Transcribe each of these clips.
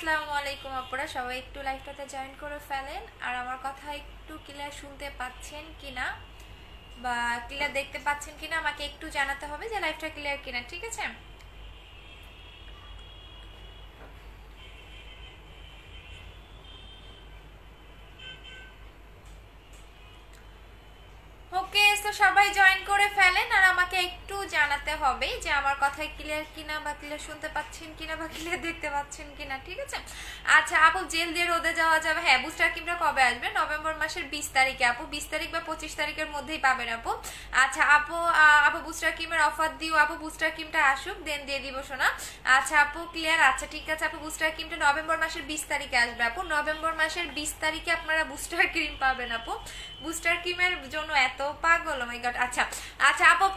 আসসালামু আলাইকুম আপুরা, সবাই একটু লাইভটাতে জয়েন করে ফেলেন। আর আমার কথা একটু ক্লিয়ার শুনতে পাচ্ছেন কিনা বা ক্লিয়ার দেখতে পাচ্ছেন কিনা আমাকে একটু জানাতে হবে যে লাইভটা ক্লিয়ার কিনা, ঠিক আছে? ওকে, তো সবাই জয়েন করে ফেলেন আর আমাকে একটু জানাতে হবে যে আমার কথাই ক্লিয়ার কিনা বা ক্লিয়ার শুনতে পাচ্ছেন কিনা বা ক্লিয়ার দেখতে পাচ্ছেন কিনা, ঠিক আছে? আচ্ছা আপু, জেল দিয়ে রোদে যাওয়া যাবে? হ্যাঁ, বুস্টার ক্রিমটা কবে আসবে? নভেম্বর মাসের 20 তারিখে আপু, 20 তারিখ বা 25 তারিখের মধ্যেই পাবেন আপু। আচ্ছা আপু, আপু বুস্টার ক্রিমের অফার দিও আপু, বুস্টার ক্রিমটা আসুক দেন দিয়ে দিব শোনা। আচ্ছা আপু ক্লিয়ার, আচ্ছা ঠিক আছে আপু, বুস্টার ক্রিমটা নভেম্বর মাসের 20 তারিখে আসবে আপু। নভেম্বর মাসের 20 তারিখে আপনারা বুস্টার ক্রিম পাবেন আপু। বুস্টার ক্রিমের জন্য এত পাগল, ও মাই গড। আচ্ছা আচ্ছা আপু,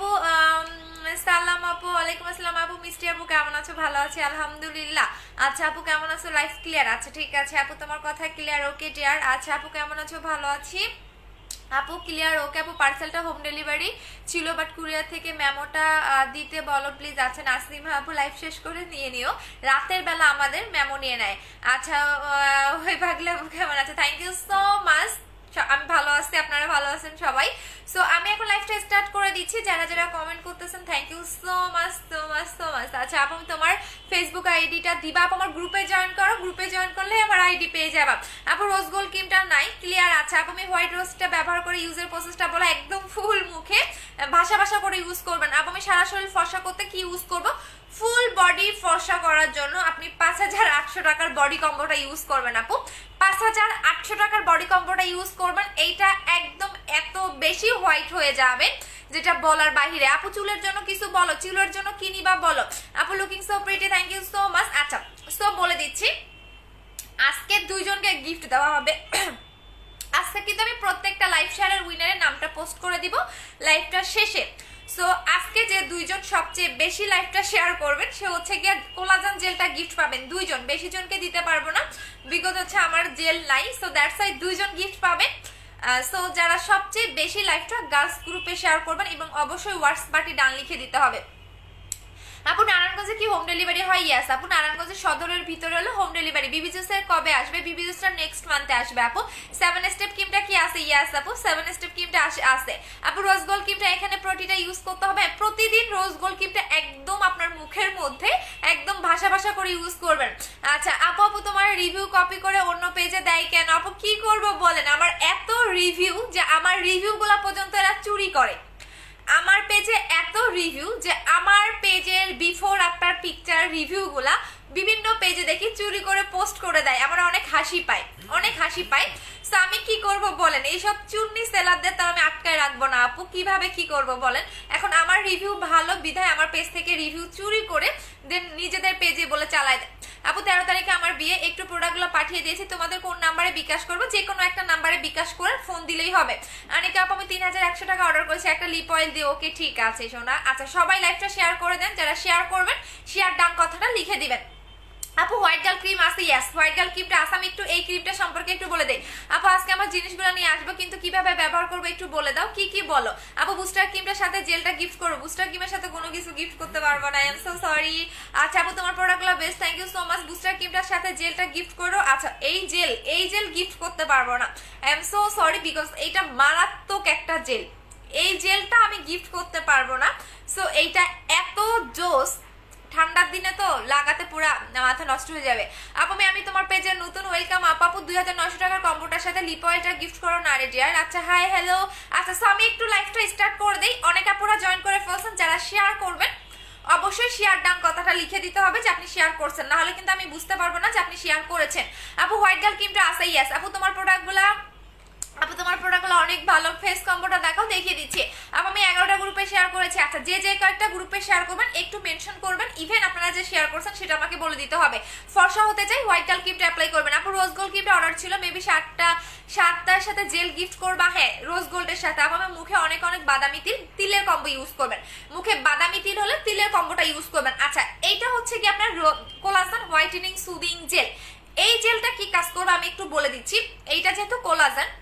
সালাম আপু, ওয়ালাইকুম আসসালাম আপু। মিষ্টি আপু কেমন আছো? ভালো আছি আলহামদুলিল্লাহ। আচ্ছা আপু কেমন আছো? Life clear? আচ্ছা ঠিক আছে আপু, তোমার কথা ক্লিয়ার। Okay dear. আচ্ছা আপু কেমন আছো? ভালো আছি আপু, ক্লিয়ার। ওকে আপু, পার্সেলটা হোম ডেলিভারি ছিল বাট কুরিয়ার থেকে মেমোটা দিতে বলো প্লিজ। আচ্ছা নাসিমা আপু, লাইভ শেষ করে নিয়ে নিও, রাতের বেলা আমাদের মেমো নিয়ে নেয়। আচ্ছা ওই ভাগলে আপু কেমন আছে? Thank you so much. আমি ভালো আছি, আপনারা ভালো আছেন সবাই? সো আমি এখন লাইভটা স্টার্ট করে দিচ্ছি। যারা যারা কমেন্ট করতেছেন thank you so much so much so much. আচ্ছা আপু তোমার ফেসবুক আইডিটা দিবা আপু, আমার গ্রুপে জয়েন করো, গ্রুপে জয়েন করলে আমার আইডি পেয়ে যাবা আপু। রোজ গোল্ড ক্রিমটা নাই, ক্লিয়ার। আচ্ছা আপু, আমি হোয়াইট রোজটা ব্যবহার করে ইউজের প্রসেসটা বলো, একদম ফুল মুখে ভাষা ভাষা করে ইউজ করবেন আপু। আমি সারা শরীর ফর্সা করতে কি ইউজ করব? ফুল বডি ফর্সা করার জন্য আপনি 5800 টাকার বডি কম্বোটা ইউজ করবেন আপু। 5800 টাকার বডি কম্বোটা ইউজ করবেন, এইটা একদম এত বেশি হোয়াইট হয়ে যাবে যেটা বলার বাহিরে। আপু চুলের জন্য কিছু বলো, চুলের জন্য কি নিবা বলো আপু। Looking so pretty, thank you so much. আচ্ছা সো বলে দিচ্ছি, আজকে দুইজনকে গিফট দেওয়া হবে। আজকে কিন্তু আমি প্রত্যেকটা লাইভ শেয়ারের উইনারের নামটা পোস্ট করে দিব লাইভটার শেষে। সো আজকে যে দুইজন সবচেয়ে বেশি লাইভটা শেয়ার করবেন সে হচ্ছে গিয়ে কোলাজেন জেলটা গিফট পাবেন। দুইজন, বেশি জনকে দিতে পারবো না বিকজ হচ্ছে আমার জেল নাই। সো দ্যাটস ওয়াই দুইজন গিফট পাবেন। সো যারা সবচেয়ে বেশি লাইভটা গার্লস গ্রুপে শেয়ার করবেন এবং অবশ্যই হোয়াটস পার্টি ডান লিখে দিতে হবে। আপু নারায়ণগঞ্জে কি হোম ডেলিভারি হয়? ইয়াস আপু, নারায়ণগঞ্জের সদরের ভিতরে হলো হোম ডেলিভারি। বিবি জুসের কবে আসবে? বিবি জুসটা নেক্সট মান্থে আসবে আপু। 7 স্টেপ ক্রিমটা কি আছে? ইয়াস আপু, 7 স্টেপ ক্রিমটা আছে আপু। রোজ গোল্ড ক্রিমটা এখানে প্রতিটা ইউজ করতে হবে প্রতিদিন। রোজ গোল্ড ক্রিমটা একদম আপনার মুখের মধ্যে একদম ভাষা ভাষা করে ইউজ করবেন। আচ্ছা আপু, আপু তোমার রিভিউ কপি করে অন্য পেজে দেয় কেন আপু? কি করব বলেন, আমার এত রিভিউ যে আমার রিভিউগুলো পর্যন্ত এরা চুরি করে। আমার পেজে এত রিভিউ যে আমার পেজের বিফোর আফটার পিকচার রিভিউগুলা বিভিন্ন পেজে দেখি চুরি করে পোস্ট করে দেয়। আমার অনেক হাসি পায়, অনেক হাসি পায়। সো আমি কি করব বলেন, এইসব চুন্নি সেলারদের তো আমি আটকায় রাখবো না আপু। কিভাবে কি করব বলেন? এখন আমার রিভিউ ভালো বিধায় আমার পেজ থেকে রিভিউ চুরি করে দেন নিজেদের পেজে বলে চালায় দেয়। আপু 13 তারিখে আমার বিয়ে, একটু প্রোডাক্টগুলো পাঠিয়ে দিয়েছি, তোমাদের কোন নাম্বারে বিকাশ করবো? যে কোনো একটা নাম্বারে বিকাশ করে ফোন দিলেই হবে। আনিকা আপু আমি 3100 টাকা অর্ডার করেছি একটা লিপ অয়েল দিয়ে। ওকে ঠিক আছে সোনা। আচ্ছা সবাই লাইভটা শেয়ার করে দেন, যারা শেয়ার করবেন শেয়ার ডান কথাটা লিখে দিবেন। আপু হোয়াইট গার্ল ক্রিম আছে? ইয়েস হোয়াইট গার্ল ক্রিমটা আছে। আমি একটু এই ক্রিমটা সম্পর্কে একটু বলে দেই আপু। আজকে আমার জিনিসগুলো নিয়ে আসবো কিন্তু কিভাবে ব্যবহার করবো একটু বলে দাও। কি কি বলো আপু? বুস্টার ক্রিমটার সাথে জেলটা গিফট করবো। বুস্টার ক্রিমের সাথে কোনো কিছু গিফট করতে পারবো না, আই এম সো সরি। আচ্ছা আপু তোমার প্রোডাক্টগুলো best, thank you so much. Booster ক্রিমটার সাথে জেলটা গিফট করো। আচ্ছা এই জেল গিফট করতে পারবো না, I am so sorry because এইটা মারাত্মক একটা জেল, এই জেলটা আমি গিফট করতে পারবো না। সো এইটা এত জোস, ঠান্ডার দিনে তো লাগাতে পুরা মাথা নষ্ট হয়ে যাবে। আপু আমি তোমার পেজের নতুন, ওয়েলকাম আপু। 2900 টাকার কম্বোটার সাথে লিপ অয়েলটা গিফট করো না রে ডিয়ার। আচ্ছা হাই হ্যালো। আচ্ছা সো আমি একটু লাইভটা স্টার্ট করে দেই। অনেক আপুরা জয়েন করে ফেলছেন, যারা শেয়ার করবেন অবশ্যই শেয়ার ডান কথাটা লিখে দিতে হবে যে আপনি শেয়ার করছেন, না হলে কিন্তু আমি বুঝতে পারবো না যে আপনি শেয়ার করেছেন। আপু হোয়াইট গার্ল ক্রিমটা আছে? ইয়েস আপু। তোমার প্রোডাক্টগুলো অনেক ভালো। ফেস কম্বোটা দেখাও, দেখিয়ে দিচ্ছি আপু। আমি 11টা গ্রুপে শেয়ার করেছি। আচ্ছা যে যে কয়েকটা গ্রুপে শেয়ার করবেন একটু মেনশন করবেন, ইভেন আপনারা যে শেয়ার করছেন সেটা আমাকে বলে দিতে হবে। ফর্সা হতে চাই হোয়াইট গার্ল ক্রিমটা অ্যাপ্লাই করবেন আপু। রোজ গোল্ড ক্রিমটা অর্ডার ছিল মেবি 7টার সাথে জেল গিফট করবা। হ্যাঁ রোজ গোল্ডের সাথে আপু। আমার মুখে অনেক বাদামি তিলের কম্বো ইউজ করবেন। মুখে বাদামি তিল হলে তিলের কম্বোটা ইউজ করবেন। আচ্ছা এইটা হচ্ছে কি আপনার কোলাজেন হোয়াইটেনিং সুদিং জেল। এই জেলটা কি কাজ করবে আমি একটু বলে দিচ্ছি। এইটা যেহেতু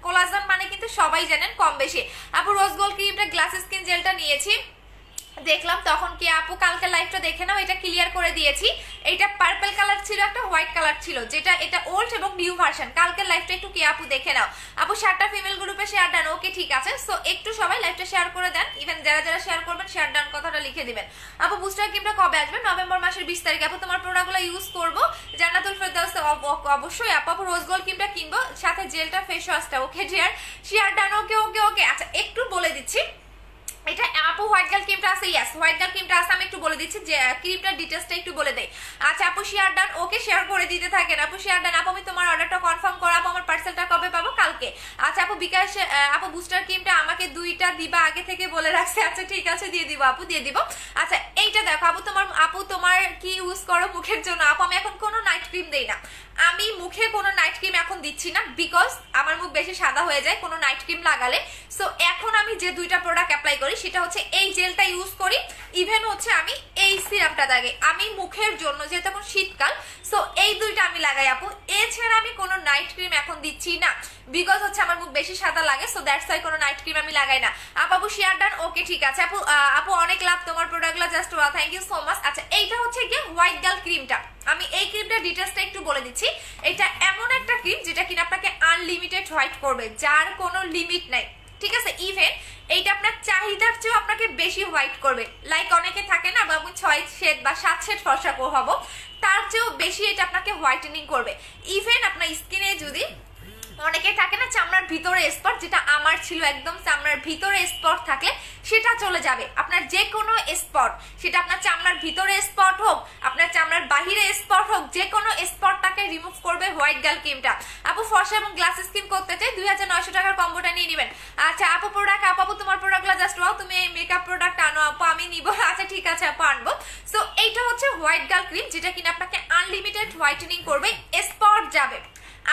কোলাজেন মানে কিন্তু সবাই জানেন কম বেশি। আপু রোজ গোল্ড ক্রিমটা গ্লাস স্কিন জেলটা নিয়েছি, দেখলাম তখন কি আপু কালকে লাইভটা দেখে নাও, এটা ক্লিয়ার করে দিয়েছি। এটা পার্পল কালার ছিল, একটা হোয়াইট কালার ছিল, যেটা এটা ওল্ড এবং নিউ ভার্সন। কালকের লাইভটা একটু কি আপু দেখে নাও। আপু 7টা ফিমেল গ্রুপে শেয়ার ডান, ওকে ঠিক আছে। সো একটু সবাই লাইভটা শেয়ার করে দেন, ইভেন যারা যারা শেয়ার করবেন শেয়ার ডান কথাটা লিখে দিবেন। আপু বুস্টার ক্রিমটা কবে আসবে? নভেম্বর মাসের 20 তারিখ। আপু তোমার প্রোডাক্টগুলো ইউজ করবো, জান্নাতুল ফেরদৌস অবশ্যই আপু। আপু রোজ গোল্ড ক্রিমটা কিনবো, সাথে জেলটা ফেস ওয়াশটা, okay dear share done, okay okay okay. আচ্ছা একটু বলে দিচ্ছি, এটা আপু হোয়াইট গার্ল ক্রিমটা আছে, ইয়েস হোয়াইট গার্ল ক্রিমটা আছে। আমি একটু বলে দিচ্ছি যে ক্রিমটার ডিটেইলসটা একটু বলে দেই। আচ্ছা আপু শেয়ার ডান, ওকে শেয়ার করে দিতে থাকেন। আপু শেয়ার ডান। আপু আমি তোমার অর্ডারটা কনফার্ম করো। আপু আমার পার্সেলটা কবে পাবো? কালকে। আচ্ছা আপু বিকাশ, আপু বুস্টার ক্রিমটা আমাকে 2টা দিবা, আগে থেকে বলে রাখছে। আচ্ছা ঠিক আছে দিয়ে দিব আপু, দিয়ে দিব। আচ্ছা এইটা দেখো আপু তোমার কি ইউজ করো মুখের জন্য? আপু আমি এখন কোনো নাইট ক্রিম দেই না, আমি মুখে কোনো নাইট ক্রিম এখন দিচ্ছি না, বিকজ আমার মুখ বেশি সাদা হয়ে যায় কোনো নাইট ক্রিম লাগালে। সো এখন আমি যে 2টা প্রোডাক্ট অ্যাপ্লাই করি সেটা হচ্ছে এই জেলটা ইউজ করি, ইভেন হচ্ছে আমি এই সিরামটা লাগাই আমি মুখের জন্য, যেহেতু এখন শীতকাল। সো এই 2টা আমি লাগাই আপু, এছাড়া আমি কোনো নাইট ক্রিম এখন দিচ্ছি না, বিকজ হচ্ছে আমার মুখ বেশি সাদা লাগে। সো দ্যাটস ওয়াই কোনো নাইট ক্রিম আমি লাগাই না। আপু শেয়ার ডান, ওকে ঠিক আছে আপু। আপু অনেক লাভ তোমার প্রোডাক্টগুলো, জাস্ট ওয়া, থ্যাংক ইউ সো মাচ। আচ্ছা এইটা হচ্ছে গিয়ে হোয়াইট গার্ল ক্রিমটা, আমি এই ক্রিমটার ডিটেইলসটা একটু বলে দিচ্ছি। এটা এমন একটা ক্রিম যেটা কিনা আপনাকে আনলিমিটেড হোয়াইট করবে, যার কোনো লিমিট নাই, ঠিক আছে। ইভেন এইটা আপনার চাহিদার চেয়েও আপনাকে বেশি হোয়াইট করবে। লাইক অনেকে থাকে না, আমি 6 শেড বা 7 শেড ফর্সা হবো, তার চেয়েও বেশি এটা আপনাকে হোয়াইটেনিং করবে। ইভেন আপনার স্কিনে যদি অনেকে থাকে না চামড়ার ভিতরে স্পট, যেটা আমার ছিল, একদম চামড়ার ভিতরে স্পট থাকলে সেটা চলে যাবে। আপনার যে কোনো স্পট, সেটা আপনার চামড়ার ভিতরে স্পট হোক, আপনার চামড়ার বাহিরে স্পট হোক, যে কোনো স্পটটাকে রিমুভ করবে হোয়াইট গার্ল ক্রিমটা। আপু ফর্সা এবং গ্লাস স্কিন করতে চাই, 2900 টাকার কম্বোটা নিয়ে নেবেন। আচ্ছা আপু প্রোডাক্ট, আপু তোমার প্রোডাক্টগুলো জাস্ট ওয়াও, তুমি এই মেকআপ প্রোডাক্ট আনো আপু, আমি নিব। আচ্ছা ঠিক আছে আপু আনবো। সো এইটা হচ্ছে হোয়াইট গার্ল ক্রিম, যেটা কিনা আপনাকে আনলিমিটেড হোয়াইটেনিং করবে, স্পট যাবে।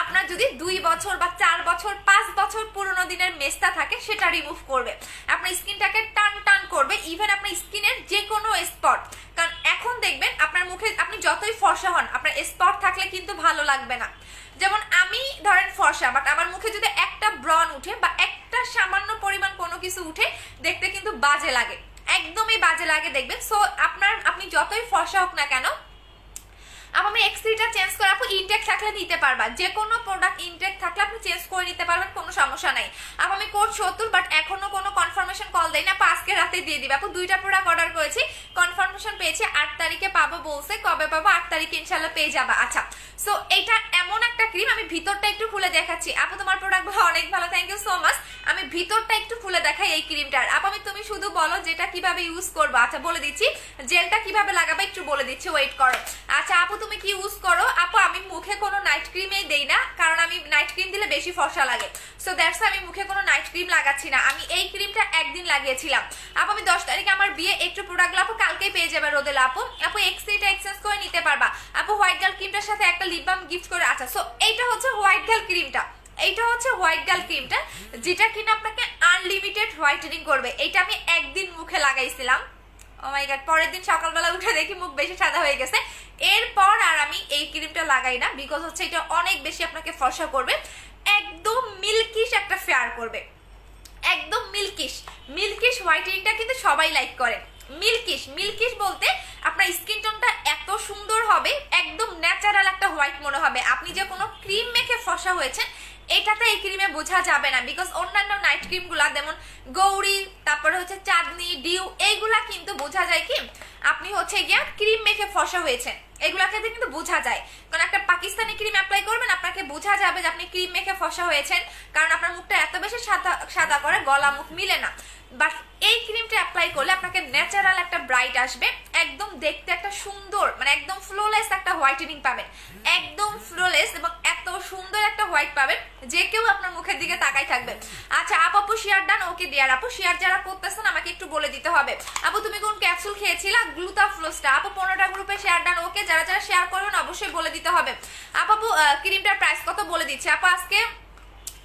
আপনার যদি 2 বছর বা 4 বছর 5 বছর পুরোনো দিনের মেস্তা থাকে সেটা রিমুভ করবে, আপনার স্কিনটাকে টান টান করবে, ইভেন আপনার স্কিনের যে কোনো স্পট। কারণ এখন দেখবেন আপনার মুখে আপনি যতই ফর্সা হন, আপনার স্পট থাকলে কিন্তু ভালো লাগবে না। যেমন আমি ধরেন ফর্সা, বাট আমার মুখে যদি একটা ব্রণ উঠে বা একটা সামান্য পরিমাণ কোনো কিছু উঠে, দেখতে কিন্তু বাজে লাগে, একদমই বাজে লাগে দেখবেন। সো আপনি যতই ফর্সা হোক না কেন, আমি এক্স3টা চেঞ্জ করে আপু ইনটেক থাকলে নিতে পারবা, যে কোনো প্রোডাক্ট ইনটেক থাকলে আপনি চেঞ্জ করে নিতে পারবেন, কোনো সমস্যা নাই। আপু আমি কোড 70, বাট এখনো কোনো কনফার্মেশন কল দেই না, আজকে রাতে দিয়ে দিবে আপু। 2টা প্রোডাক্ট অর্ডার করেছি, কনফার্মেশন পেয়েছি, 8 তারিখে পাবো বলছে, কবে পাবো? 8 তারিখে ইনশাল্লাহ পেয়ে যাবা। আচ্ছা সো এইটা এমন একটা ক্রিম, আমি ভিতরটা একটু খুলে দেখাচ্ছি। আপু তোমার প্রোডাক্টগুলো অনেক ভালো, থ্যাংক ইউ সো মাচ। আমি ভিতরটা একটু খুলে দেখাই এই ক্রিমটার। আপু তুমি শুধু বলো যেটা কিভাবে ইউজ করবো। আচ্ছা বলে দিচ্ছি, জেলটা কিভাবে লাগাবে একটু বলে দিচ্ছি, ওয়েট করো। আচ্ছা আপু তুমি কি ইউজ করো? আপু আমি মুখে কোনো নাইট ক্রিমই দেই না, কারণ আমি নাইট ক্রিম দিলে বেশি ফর্সা লাগে। সো দ্যাটস আমি মুখে কোনো নাইট ক্রিম লাগাচ্ছি না। আমি এই ক্রিমটা একদিন লাগিয়েছিলাম আপু। আমি 10 তারিখে আমার বিয়ে, একটু প্রোডাক্টগুলো আপু কালকেই পেয়ে যাবে রোদেলা আপু। আপু এক্স3টা এক্সচেঞ্জ করে নিতে পারবা আপু। হোয়াইট গার্ল ক্রিমটার সাথে একটা লিপ বাম গিফট করে। আচ্ছা সো এইটা হচ্ছে হোয়াইট গার্ল ক্রিমটা, এইটা হচ্ছে হোয়াইট গার্ল ক্রিমটা, যেটা কিনা আপনাকে আনলিমিটেড হোয়াইটেনিং করবে। এইটা আমি একদিন মুখে লাগাইছিলাম, ও মাই গড, পরের দিন সকালবেলা উঠে দেখি মুখ বেশি সাদা হয়ে গেছে। এরপর আর আমি এই ক্রিমটা লাগাই না, বিকজ হচ্ছে এটা অনেক বেশি আপনাকে ফর্সা করবে, একদম মিল্কিশ একটা ফেয়ার করবে, একদম মিল্কিশ। মিল্কিশ হোয়াইটেনিংটা কিন্তু সবাই লাইক করে। মিল্কিশ বলতে আপনার স্কিন টোনটা এত সুন্দর হবে, একদম ন্যাচারাল একটা হোয়াইট মনে হবে। আপনি যে কোনো ক্রিম মেখে ফর্সা হয়েছেন এটাতে এই ক্রিমে বোঝা যাবে না, বিকজ অন্যান্য নাইট ক্রিম গুলা যেমন গৌরী, তারপরে হচ্ছে চাঁদনি, ডিউ, এইগুলা কিন্তু বোঝা যায় কি আপনি হচ্ছে গিয়া ক্রিম মেখে ফর্সা হয়েছেন, এগুলাকে কিন্তু বোঝা যায়। কারণ একটা পাকিস্তানি ক্রিম অ্যাপ্লাই করবেন, আপনাকে বোঝা যাবে যে আপনি ক্রিম মেখে ফর্সা হয়েছেন, কারণ আপনার মুখটা এত বেশি সাদা করে, গলা মুখ মিলে না। বাট এই ক্রিমটা অ্যাপ্লাই করলে আপনাকে ন্যাচারাল একটা ব্রাইট আসবে, একদম দেখতে একটা সুন্দর, মানে একদম ফ্লোলেস একটা হোয়াইটেনিং পাবেন, একদম ফ্লোলেস এবং এত সুন্দর একটা হোয়াইট পাবেন যে কেউ আপনার মুখের দিকে তাকাই থাকবে। আচ্ছা আপু শেয়ার ডান, ওকে ডিয়ার আপু। শেয়ার যারা করতেছেন আমাকে একটু বলে দিতে হবে। আপু তুমি কোন ক্যাপসুল খেয়েছিলা? গ্লুটাফ্লোসটা আপু। 15টা গ্রুপে শেয়ার ডান, ওকে। যারা যারা শেয়ার করবেন অবশ্যই বলে দিতে হবে। আপু ক্রিমটার প্রাইস কত বলে দিচ্ছি আপু। আজকে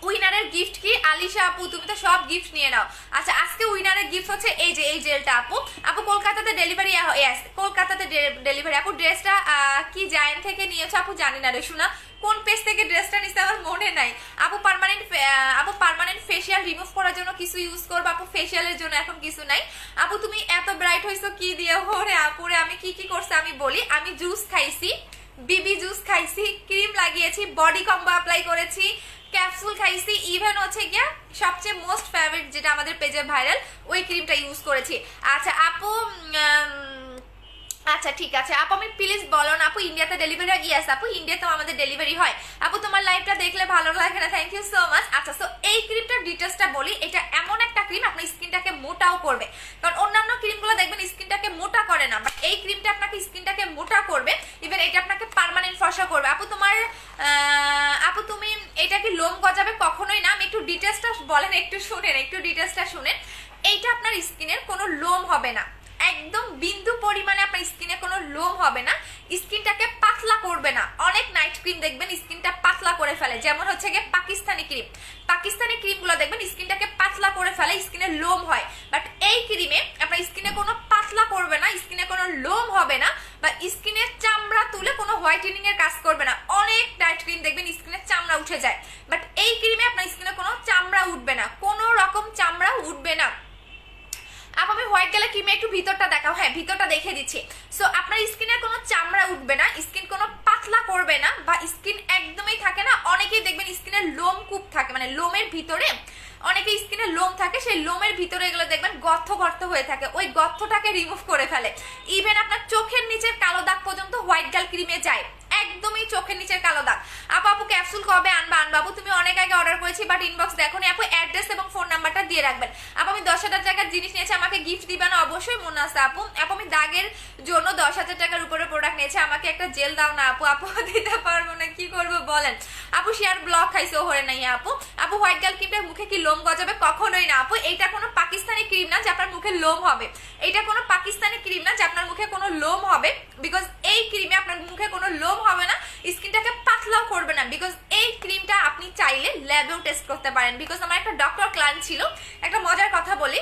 উইনারের গিফট কি? আলিশা আপু তুমি তো সব গিফট নিয়ে নাও। আচ্ছা আজকে উইনারের গিফট হচ্ছে এই যে এই জেলটা আপু। আপু কলকাতাতে ডেলিভারি, কলকাতাতে ডেলিভারি আপু। ড্রেসটা কি জায়েন্ট থেকে নিয়েছো আপু? জানি না রে শোনা, কোন পেজ থেকে ড্রেসটা নিতে আমার মনে নাই আপু। পার্মানেন্ট ফেসিয়াল রিমুভ করার জন্য কিছু ইউজ করবো আপু, ফেসিয়ালের জন্য এখন কিছু নাই। আপু তুমি এত ব্রাইট হইছো কি দিয়ে? ওরে আপুরে আমি কি করছি আমি বলি। আমি জুস খাইছি, বিবি জুস খাইছি, ক্রিম লাগিয়েছি, বডি কম্বো অ্যাপ্লাই করেছি, ক্যাপসুল খাইছি, ইভেন হচ্ছে গিয়া সবচেয়ে মোস্ট ফেভারিট যেটা আমাদের পেজে ভাইরাল ওই ক্রিমটা ইউজ করেছি। আচ্ছা আপু আচ্ছা ঠিক আছে আপু, আমি প্লিজ বলো না আপু ইন্ডিয়াতে ডেলিভারি হয়? ইয়েস আপু, ইন্ডিয়াতেও আমাদের ডেলিভারি হয়। আপু তোমার লাইভটা দেখলে ভালো লাগে না, থ্যাংক ইউ সো মাচ। আচ্ছা সো এই ক্রিমটার ডিটেলসটা বলি। এটা এমন একটা ক্রিম আপনার স্কিনটাকে মোটাও করবে, কারণ অন্যান্য ক্রিমগুলো দেখবেন স্কিনটাকে মোটা করে না, বাট এই ক্রিমটা আপনাকে স্কিনটাকে মোটা করবে, ইভেন এটা আপনাকে পার্মানেন্ট ফর্সা করবে। আপু তোমার আপু তুমি এটা কি লোম গজাবে? কখনোই না। আমি একটু ডিটেলসটা বলেন, একটু শুনেন, একটু ডিটেলসটা শুনেন। এইটা আপনার স্কিনের কোনো লোম হবে না, একদম বিন্দু পরিমাণে আপনার স্কিনে কোনো লোম হবে না, স্কিনটাকে পাতলা করবে না। অনেক নাইট ক্রিম দেখবেন স্কিনটা পাতলা করে ফেলে, যেমন হচ্ছে গিয়ে পাকিস্তানি ক্রিমগুলো দেখবেন স্কিনটাকে পাতলা করে ফেলে, স্কিনে লোম হয়। বাট এই ক্রিমে আপনার স্কিনে কোনো পাতলা করবে না, স্কিনে কোনো লোম হবে না, বা স্কিনের চামড়া তুলে কোনো হোয়াইটেনিং এর কাজ করবে না। অনেক নাইট ক্রিম দেখবেন স্কিনে চামড়া উঠে যায়, বাট এই ক্রিমে আপনার স্কিনে কোনো চামড়া উঠবে না, কোনো রকম চামড়া উঠবে না। আপ আমি হোয়াইট কালার ক্রিমে একটু ভিতরটা দেখাও। হ্যাঁ ভিতরটা দেখে দিচ্ছি। সো আপনার স্কিনের কোনো চামড়া উঠবে না, স্কিন কোনো পাতলা করবে না, বা স্কিন একদমই থাকে না, অনেকেই দেখবেন স্কিনের লোম কূপ থাকে, মানে লোমের ভিতরে অনেকে স্কিনে লোম থাকে, সেই লোমের ভিতরে এগুলো দেখবেন গর্ত গর্ত হয়ে থাকে, ওই গর্তটাকে রিমুভ করে ফেলে। ইভেন আপনার চোখের নিচের কালো দাগ পর্যন্ত হোয়াইট গার্ল ক্রিমে যায়, একদমই চোখের নিচের কালো দাগ। আপু ক্যাপসুল কবে আনবা? বাবু তুমি অনেক আগে অর্ডার করেছি, বাট ইনবক্স দেখো নি আপু। অ্যাড্রেস এবং ফোন নাম্বারটা দিয়ে রাখবেন। আপু আমি 10,000 টাকার জিনিস নিয়েছি, আমাকে গিফট দিবা না? অবশ্যই মনে আছে আপু। আমি দাগের জন্য 10,000 টাকার উপরে প্রোডাক্ট নিয়েছি, আমাকে একটা জেল দাও না আপু। দিতে পারবো না, কি করবো বলেন। আপু শেয়ার ব্লক খাইছো হরে নাই আপু। হোয়াইট গার্ল ক্রিমটা মুখে কি লোম গজাবে? কখনোই না আপু। এইটা কোনো পাকিস্তানি ক্রিম না যে আপনার মুখে লোম হবে, এটা কোনো পাকিস্তানি ক্রিম না যে আপনার মুখে কোনো লোম হবে, বিকজ এই ক্রিমে আপনার মুখে কোনো লোম হবে না, স্কিনটাকে পাতলাও করবে না। বিকজ এই ক্রিমটা আপনি চাইলে ল্যাবেও টেস্ট করতে পারেন, বিকজ আমার একটা ডক্টর ক্লায়েন্ট ছিল। একটা মজার কথা বলি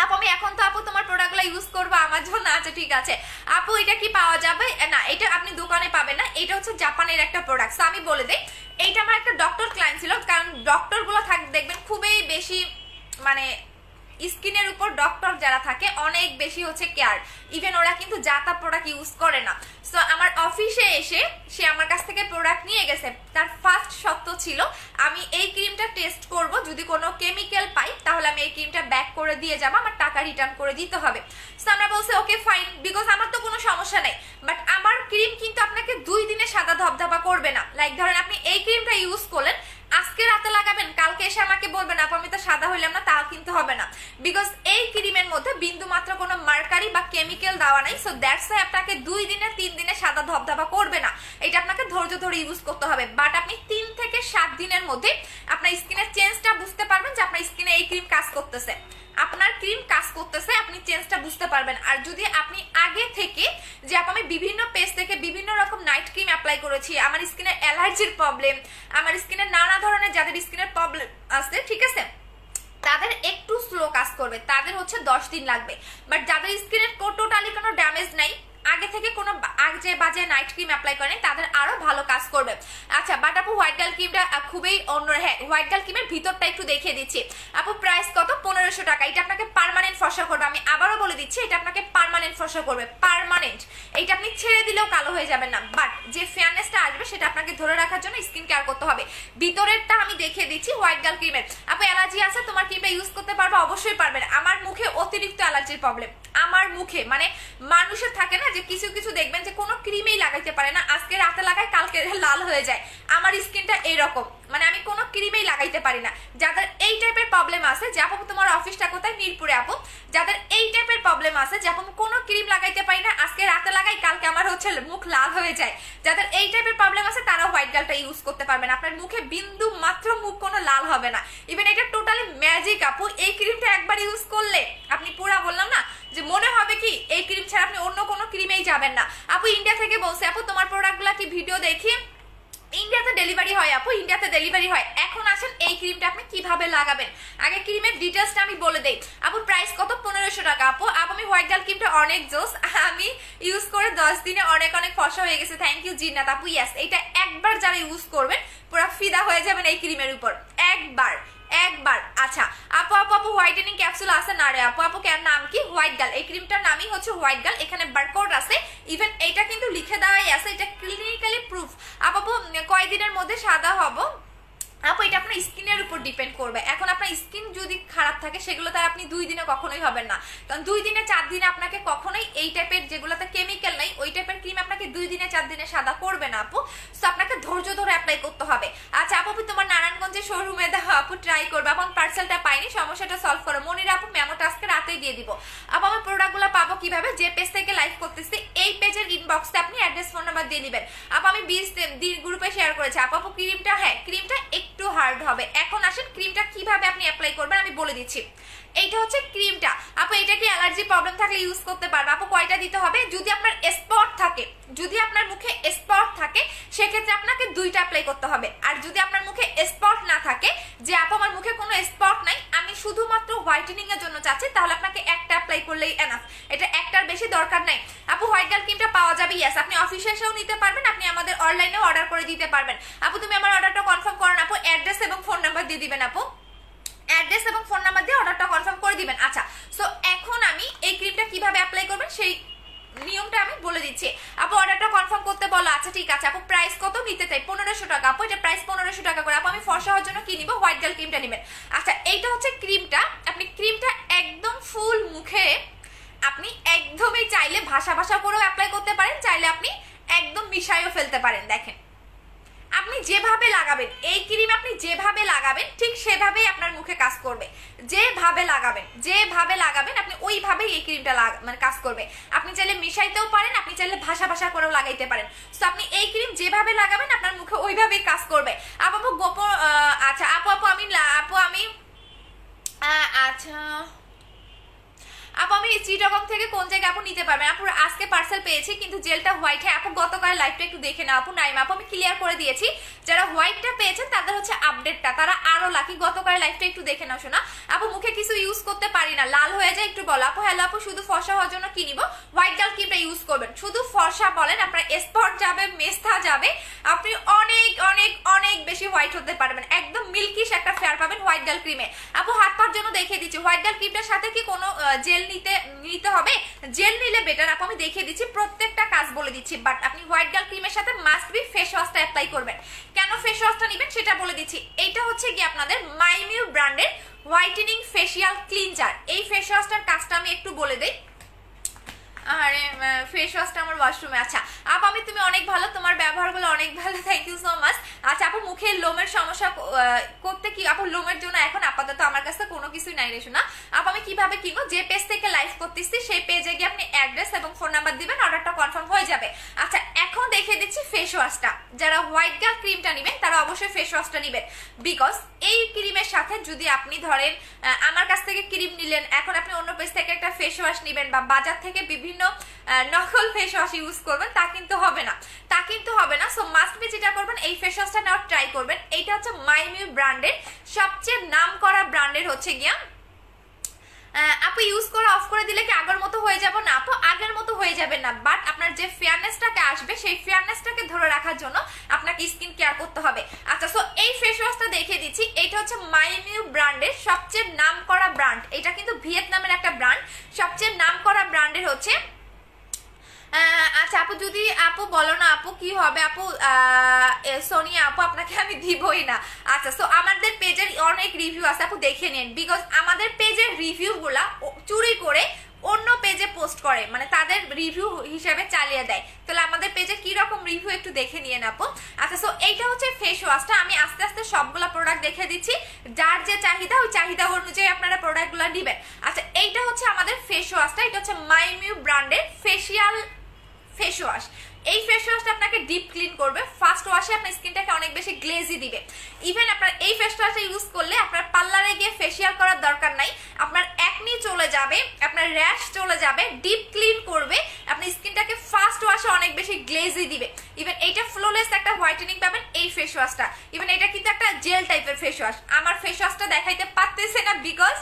আপু, আমি এখন তো আপু তোমার প্রোডাক্টগুলো ইউজ করবো আমার জন্য। আচ্ছা ঠিক আছে আপু, এটা কি পাওয়া যাবে? না, এটা আপনি দোকানে পাবেন না, এটা হচ্ছে জাপানের একটা প্রোডাক্ট। সো আমি বলে দিই, এইটা আমার একটা ডক্টর ক্লায়েন্ট ছিল, কারণ ডক্টরগুলো দেখবেন খুবই বেশি, মানে স্কিনের উপর ডক্টর যারা থাকে অনেক বেশি হচ্ছে কেয়ার, ইভেন ওরা কিন্তু জাতা প্রোডাক্ট ইউজ করে না। সো আমার অফিসে এসে সে আমার কাছ থেকে প্রোডাক্ট নিয়ে গেছে, তার ফার্স্ট শর্ত ছিল আমি এই ক্রিমটা টেস্ট করব, যদি কোনো কেমিক্যাল পাই তাহলে আমি এই ক্রিমটা ব্যাক করে দিয়ে যাবো, আমার টাকা রিটার্ন করে দিতে হবে। সো আমরা বলছি ওকে ফাইন, বিকজ আমার তো কোনো সমস্যা নেই, বাট আমার ক্রিম কিন্তু আপনাকে 2 দিনে সাদা ধবধবা করবে না। লাইক ধরেন আপনি এই ক্রিমটা ইউজ করলেন, আজকে রাতে লাগাবেন, কালকে এসে আমাকে বলবেন আপু আমি তো সাদা হইলাম না, তা কিন্তু হবে না, বিকজ এই ক্রিমের মধ্যে বিন্দু মাত্র কোনো মার্কারি বা কেমিক্যাল দেওয়া নাই। সো দ্যাটস ওয়াই আপনাকে 2 দিনে 3 দিনে সাদা ধবধবা করবে না, এটা আপনাকে ধৈর্য ধরে ইউজ করতে হবে। বাট আপনি 3 থেকে 7 দিনের মধ্যে আপনার স্কিনের চেঞ্জটা বুঝতে পারবেন যে আপনার স্কিনে এই ক্রিম কাজ করতেছে, আপনার ক্রিম কাজ করতেছে, আপনি চেঞ্জটা বুঝতে পারবেন। আর যদি আপনি আগে থেকে যে আমি বিভিন্ন পেজ থেকে বিভিন্ন রকম নাইট ক্রিম অ্যাপ্লাই করেছি, আমার স্কিনের অ্যালার্জির প্রবলেম, আমার স্কিনের নানা ধরনের যাদের স্কিনের প্রবলেম আছে, ঠিক আছে, তাদের একটু স্লো কাজ করবে, তাদের হচ্ছে 10 দিন লাগবে। বাট যাদের স্কিনের টোটালি কোনো ড্যামেজ নাই, আগে থেকে কোনো আজে বাজে নাইট ক্রিম অ্যাপ্লাই করেন, তাদের আরো ভালো কাজ করবে। আচ্ছা বাট আপু হোয়াইট গার্ল ক্রিমটা খুবই অন্য। হ্যাঁ হোয়াইট গার্ল ক্রিমের ভিতরটা একটু দেখিয়ে দিচ্ছি আপু। প্রাইস কত? 1500 টাকা। এটা আপনাকে পার্মানেন্ট ফর্সা করবে, আমি আবারও বলে দিচ্ছি, এটা আপনাকে পার্মানেন্ট ফর্সা করবে, পার্মানেন্ট। এইটা আপনি ছেড়ে দিলেও কালো হয়ে যাবেন না, বাট যে ফেয়ারনেসটা আসবে সেটা আপনাকে ধরে রাখার জন্য স্কিন কেয়ার করতে হবে। ভিতরেরটা আমি দেখিয়ে দিচ্ছি হোয়াইট গার্ল ক্রিমের। আপু অ্যালার্জি আছে, তোমার ক্রিমটা ইউজ করতে পারবে? অবশ্যই পারবেন। আমার মুখে অতিরিক্ত অ্যালার্জির প্রবলেম, আমার মুখে, মানে মানুষের থাকে না যে কিছু কিছু দেখবেন যে কোনো ক্রিমেই লাগাইতে পারে না, আজকে রাতে লাগায় কালকে লাল হয়ে যায়, আমার স্কিনটা এরকম, মানে আমি কোনো ক্রিমেই লাগাইতে পারি না। যাদের এই টাইপের প্রবলেম আছে, যে আপু তোমার অফিসটা কোথায়? মিরপুরে আপু। যাদের এই টাইপের প্রবলেম আছে যে আপু কোনো ক্রিম লাগাইতে পারি না, আজকে রাতে লাগাই কালকে আমার হচ্ছে মুখ লাল হয়ে যায়, যাদের এই টাইপের প্রবলেম আছে তারা হোয়াইট গার্লটা ইউজ করতে পারবেন, আপনার মুখে বিন্দু মাত্র মুখ কোনো লাল হবে না। ইভেন এটা টোটালি ম্যাজিক আপু, এই ক্রিমটা একবার ইউজ করলে আপনি পুরা বললাম না যে মনে হবে কি এই ক্রিম ছাড়া আপনি অন্য কোনো ক্রিমেই যাবেন না। আপু ইন্ডিয়া থেকে বলছে, আপু তোমার প্রোডাক্টগুলো কি ভিডিও দেখি? ইন্ডিয়াতে ডেলিভারি হয় আপু, ইন্ডিয়াতে ডেলিভারি হয়। এখন আসেন এই ক্রিমটা আপনি কিভাবে লাগাবেন, আগে ক্রিমের ডিটেলসটা আমি বলে দেই। আপু প্রাইস কত? 1500 টাকা। আপু আমি হোয়াইট গার্ল ক্রিমটা অনেক জোস, আমি ইউজ করে 10 দিনে অনেক অনেক ফর্সা হয়ে গেছে। থ্যাংক ইউ জিন্নাত আপু। ইয়েস, এটা একবার যারা ইউজ করবেন পুরো ফিদা হয়ে যাবেন এই ক্রিমের উপর, একবার একবার। আচ্ছা আপু আপু আপু হোয়াইটেনিং ক্যাপসুল আছে না রে আপু? আপু কেন নাম কি? White girl. এই ক্রিমটার নামই হচ্ছে হোয়াইট গার্ল। এখানে বারকোড আছে, ইভেন এটা কিন্তু লিখে দেওয়াই আছে, এটা ক্লিনিক্যালি প্রুফ। আপু কয়দিনের মধ্যে সাদা হব? আপু এটা আপনার স্কিনের উপর ডিপেন্ড করবে। এখন আপনার স্কিন যদি খারাপ থাকে সেগুলো তার আপনি 2 দিনে কখনোই হবেন না, কারণ 2 দিনে 4 দিনে আপনাকে কখনোই এই টাইপের যেগুলোতে কেমিক্যাল নাই ওই টাইপের ক্রিম আপনাকে 2 দিনে 4 দিনে সাদা করবে না আপু। সো আপনাকে ধৈর্য ধরে অ্যাপ্লাই করতে হবে। আচ্ছা আপু তোমার নারায়ণগঞ্জের শোরুমে দেখো আপু, ট্রাই করবে। আপু পার্সেলটা পাইনি, সমস্যাটা সলভ করো। মনিরা আপু মেমোটা আজকে রাতেই দিয়ে দিব। আপু আমার প্রোডাক্টগুলো পাবো কিভাবে? যে পেজ থেকে লাইভ করতেছি এই পেজের ইনবক্সে আপনি অ্যাড্রেস ফোন নাম্বার দিয়ে দিবেন। আপু আমি 20 দিন গ্রুপে শেয়ার করেছি। আপু ক্রিমটা, হ্যাঁ ক্রিমটা একটু হার্ড হবে। এখন আসেন ক্রিমটা কিভাবে আপনি অ্যাপ্লাই করবেন আমি বলে দিচ্ছি। এইটা হচ্ছে ক্রিমটা আপু, এটা কি অ্যালার্জি প্রবলেম থাকলে ইউজ করতে পারবে? আপু কয়টা দিতে হবে? যদি আপনার স্পট থাকে, যদি আপনার মুখে স্পট থাকে সেক্ষেত্রে আপনাকে 2টা অ্যাপ্লাই করতে হবে। আর যদি আপনার মুখে স্পট না থাকে, যে আপু আমার মুখে কোনো স্পট নাই, আমি শুধুমাত্র হোয়াইটেনিং এর জন্য চাচ্ছি, তাহলে আপনাকে একটা অ্যাপ্লাই করলেই এনাফ। এটা একটার বেশি দরকার নাই। আপু হোয়াইট গার্ল ক্রিমটা পাওয়া যাবে? ইয়েস, আপনি অফিসে এসেও নিতে পারবেন, আপনি আমাদের অনলাইনেও অর্ডার করে দিতে পারবেন। আপু তুমি আমার অর্ডারটা কনফার্ম করেন আপু, অ্যাড্রেস এবং ফোন নাম্বার দিয়ে দিবেন আপু, অ্যাড্রেস এবং ফোন নাম্বার দিয়ে অর্ডারটা কনফার্ম করে দিবেন। আচ্ছা সো এখন আমি এই ক্রিমটা কিভাবে অ্যাপ্লাই করবেন সেই নিয়মটা আমি বলে দিচ্ছি। আপু অর্ডারটা কনফার্ম করতে বলো। আচ্ছা ঠিক আছে আপু, প্রাইস কত নিতে চাই? 1500 টাকা। আপু এটা প্রাইস 1500 টাকা করে। আপু আমি ফর্সা হওয়ার জন্য কি নিব? হোয়াইট গার্ল ক্রিমটা নেবেন। আচ্ছা এইটা হচ্ছে ক্রিমটা, আপনি ক্রিমটা একদম ফুল মুখে আপনি একদমই চাইলে ভাসা ভাসা করেও অ্যাপ্লাই করতে পারেন, চাইলে আপনি একদম মিশাইও ফেলতে পারেন। দেখেন আপনি যেভাবে লাগাবেন এই ক্রিম, আপনি যেভাবে লাগাবেন ঠিক সেভাবেই আপনার মুখে কাজ করবে। যেভাবে লাগাবেন আপনি ওইভাবেই এই ক্রিমটা মানে কাজ করবে। আপনি চাইলে মিশাইতেও পারেন, আপনি চাইলে ভাসা ভাসা করেও লাগাইতে পারেন। তো আপনি এই ক্রিম যেভাবে লাগাবেন আপনার মুখে ওইভাবেই কাজ করবে। আপু গোপন, আচ্ছা আপু আমি আচ্ছা আপু আমি চিটাগং থেকে কোন জায়গায় আপু নিতে পারবেন? আপু আজকে পার্সেল পেয়েছি কিন্তু জেলটা হোয়াইট। হ্যাঁ আপু গতকাল লাইভটা একটু দেখে নাও আপু। নাইমা আপু আমি ক্লিয়ার করে দিয়েছি, যারা হোয়াইটটা পেয়েছেন তাদের হচ্ছে আপডেটটা, তারা আরো লাকি। গতকাল লাইভটা একটু দেখে নাও শোনা। আপু মুখে কিছু ইউজ করতে পারি না, লাল হয়ে যায়, একটু বলো। আপু হ্যালো আপু, শুধু ফর্সা হওয়ার জন্য কি নিব? হোয়াইট গার্ল ক্রিমটা ইউজ করবেন। শুধু ফর্সা বলেন, আপনার স্পট যাবে, মেস্থা যাবে, আপনি অনেক অনেক অনেক বেশি হোয়াইট হতে পারবেন, একদম মিল্কিশ একটা ফেয়ার পাবেন হোয়াইট গার্ল ক্রিমে। আপু হাত পার জন্য দেখিয়ে দিচ্ছি, হোয়াইট গার্ল ক্রিমটার সাথে কি কোনো জেল নিতে হবে? জেল নিলে বেটার আপু, আমি দেখিয়ে দিচ্ছি, প্রত্যেকটা কাজ বলে দিচ্ছি। বাট আপনি হোয়াইট গার্ল ক্রিমের সাথে মাস্ট বি ফেস ওয়াশটা অ্যাপ্লাই করবেন। কেন ফেস ওয়াশটা নেবেন সেটা বলে দিচ্ছি। এইটা হচ্ছে কি আপনাদের মাইমিউ ব্র্যান্ডের হোয়াইটেনিং ফেসিয়াল ক্লিনজার। এই ফেস ওয়াশটার কাজটা আমি একটু বলে দেই। আরে ফেস ওয়াশটা আমার ওয়াশরুমে। আচ্ছা আপু আমি, তুমি অনেক ভালো, তোমার ব্যবহারগুলো অনেক ভালো, থ্যাংক ইউ সো মাচ। আচ্ছা আপু মুখের লোমের সমস্যা করতে কি আপু? লোমের জন্য এখন আপাতত আমার কাছে কোনো কিছুই নাই রে শোনা। আপু আমি কিভাবে কিনবো? যে পেজ থেকে লাইভ করতেছি সেই পেজে গিয়ে আপনি অ্যাড্রেস এবং ফোন নাম্বার দিবেন, অর্ডারটা কনফার্ম হয়ে যাবে। আচ্ছা এখন দেখিয়ে দিচ্ছি ফেস ওয়াশটা। যারা হোয়াইট গার্ল ক্রিমটা নেবেন তারা অবশ্যই ফেস ওয়াশটা নেবেন, বিকজ এই ক্রিমের সাথে যদি আপনি ধরেন আমার কাছ থেকে ক্রিম নিলেন, এখন আপনি অন্য পেজ থেকে একটা ফেস ওয়াশ নেবেন বা বাজার থেকে বিভিন্ন নকল ফেস ওয়াশ ইউজ করবেন, তা কিন্তু হবে না। সো মাস্ট বি যেটা করবেন এই ফেস ওয়াশটা নেওয়ার ট্রাই করবেন। এইটা হচ্ছে মাইমিউ ব্র্যান্ডের সবচেয়ে নাম করা ব্র্যান্ডের হচ্ছে গিয়া। আপু ইউজ করে অফ করে দিলে কি আগের মতো হয়ে যাব? না আপু আগের মতো হয়ে যাবে না, বাট আপনার যে ফেয়ারনেসটাকে আসবে সেই ফেয়ারনেসটাকে ধরে রাখার জন্য আপনাকে স্কিন কেয়ার করতে হবে। আচ্ছা সো এই ফেস ওয়াশটা দেখিয়ে দিচ্ছি। এইটা হচ্ছে মাইমিউ ব্র্যান্ডের সবচেয়ে নাম করা ব্র্যান্ড। এটা কিন্তু ভিয়েতনামের একটা ব্র্যান্ড, সবচেয়ে নাম করা ব্র্যান্ডের হচ্ছে। আচ্ছা আপু যদি আপু বলো না আপু কি হবে? আপু সোনিয়া আপু আপনাকে আমি দিবই না। আচ্ছা সো আমাদের পেজের অনেক রিভিউ আছে আপু, দেখে নিন, বিকজ আমাদের পেজের রিভিউগুলা চুরি করে অন্য পেজে পোস্ট করে, মানে তাদের রিভিউ হিসেবে চালিয়ে দেয়। তাহলে আমাদের পেজে কি রকম রিভিউ একটু দেখে নিয়ে আপু। আচ্ছা সো এইটা হচ্ছে ফেস ওয়াশটা। আমি আস্তে আস্তে সবগুলা প্রোডাক্ট দেখে দিচ্ছি, যার যে চাহিদা ওই চাহিদা অনুযায়ী আপনারা প্রোডাক্টগুলো দিবেন। আচ্ছা এইটা হচ্ছে আমাদের ফেস ওয়াশটা, এটা হচ্ছে মাইমিউ ব্র্যান্ডের ফেসিয়াল ফেস ওয়াশ। এই ফেস ওয়াশটা আপনাকে ডিপ ক্লিন করবে, ফার্স্ট ওয়াশে আপনার স্কিনটাকে অনেক বেশি গ্লেজি দিবে। ইভেন আপনার এই ফেস ওয়াশটা ইউজ করলে আপনার পার্লারে গিয়ে ফেসিয়াল করার দরকার নাই, আপনার একনি চলে যাবে, আপনার র্যাশ চলে যাবে, ডিপ ক্লিন করবে, আপনার স্কিনটাকে ফার্স্ট ওয়াশে অনেক বেশি গ্লেজি দিবে। ইভেন এইটা ফ্লোলেস একটা হোয়াইটেনিং পাবেন এই ফেস ওয়াশটা। ইভেন এটা কিন্তু একটা জেল টাইপের ফেস ওয়াশ। আমার ফেস ওয়াশটা দেখাইতে পারতেছে না বিকজ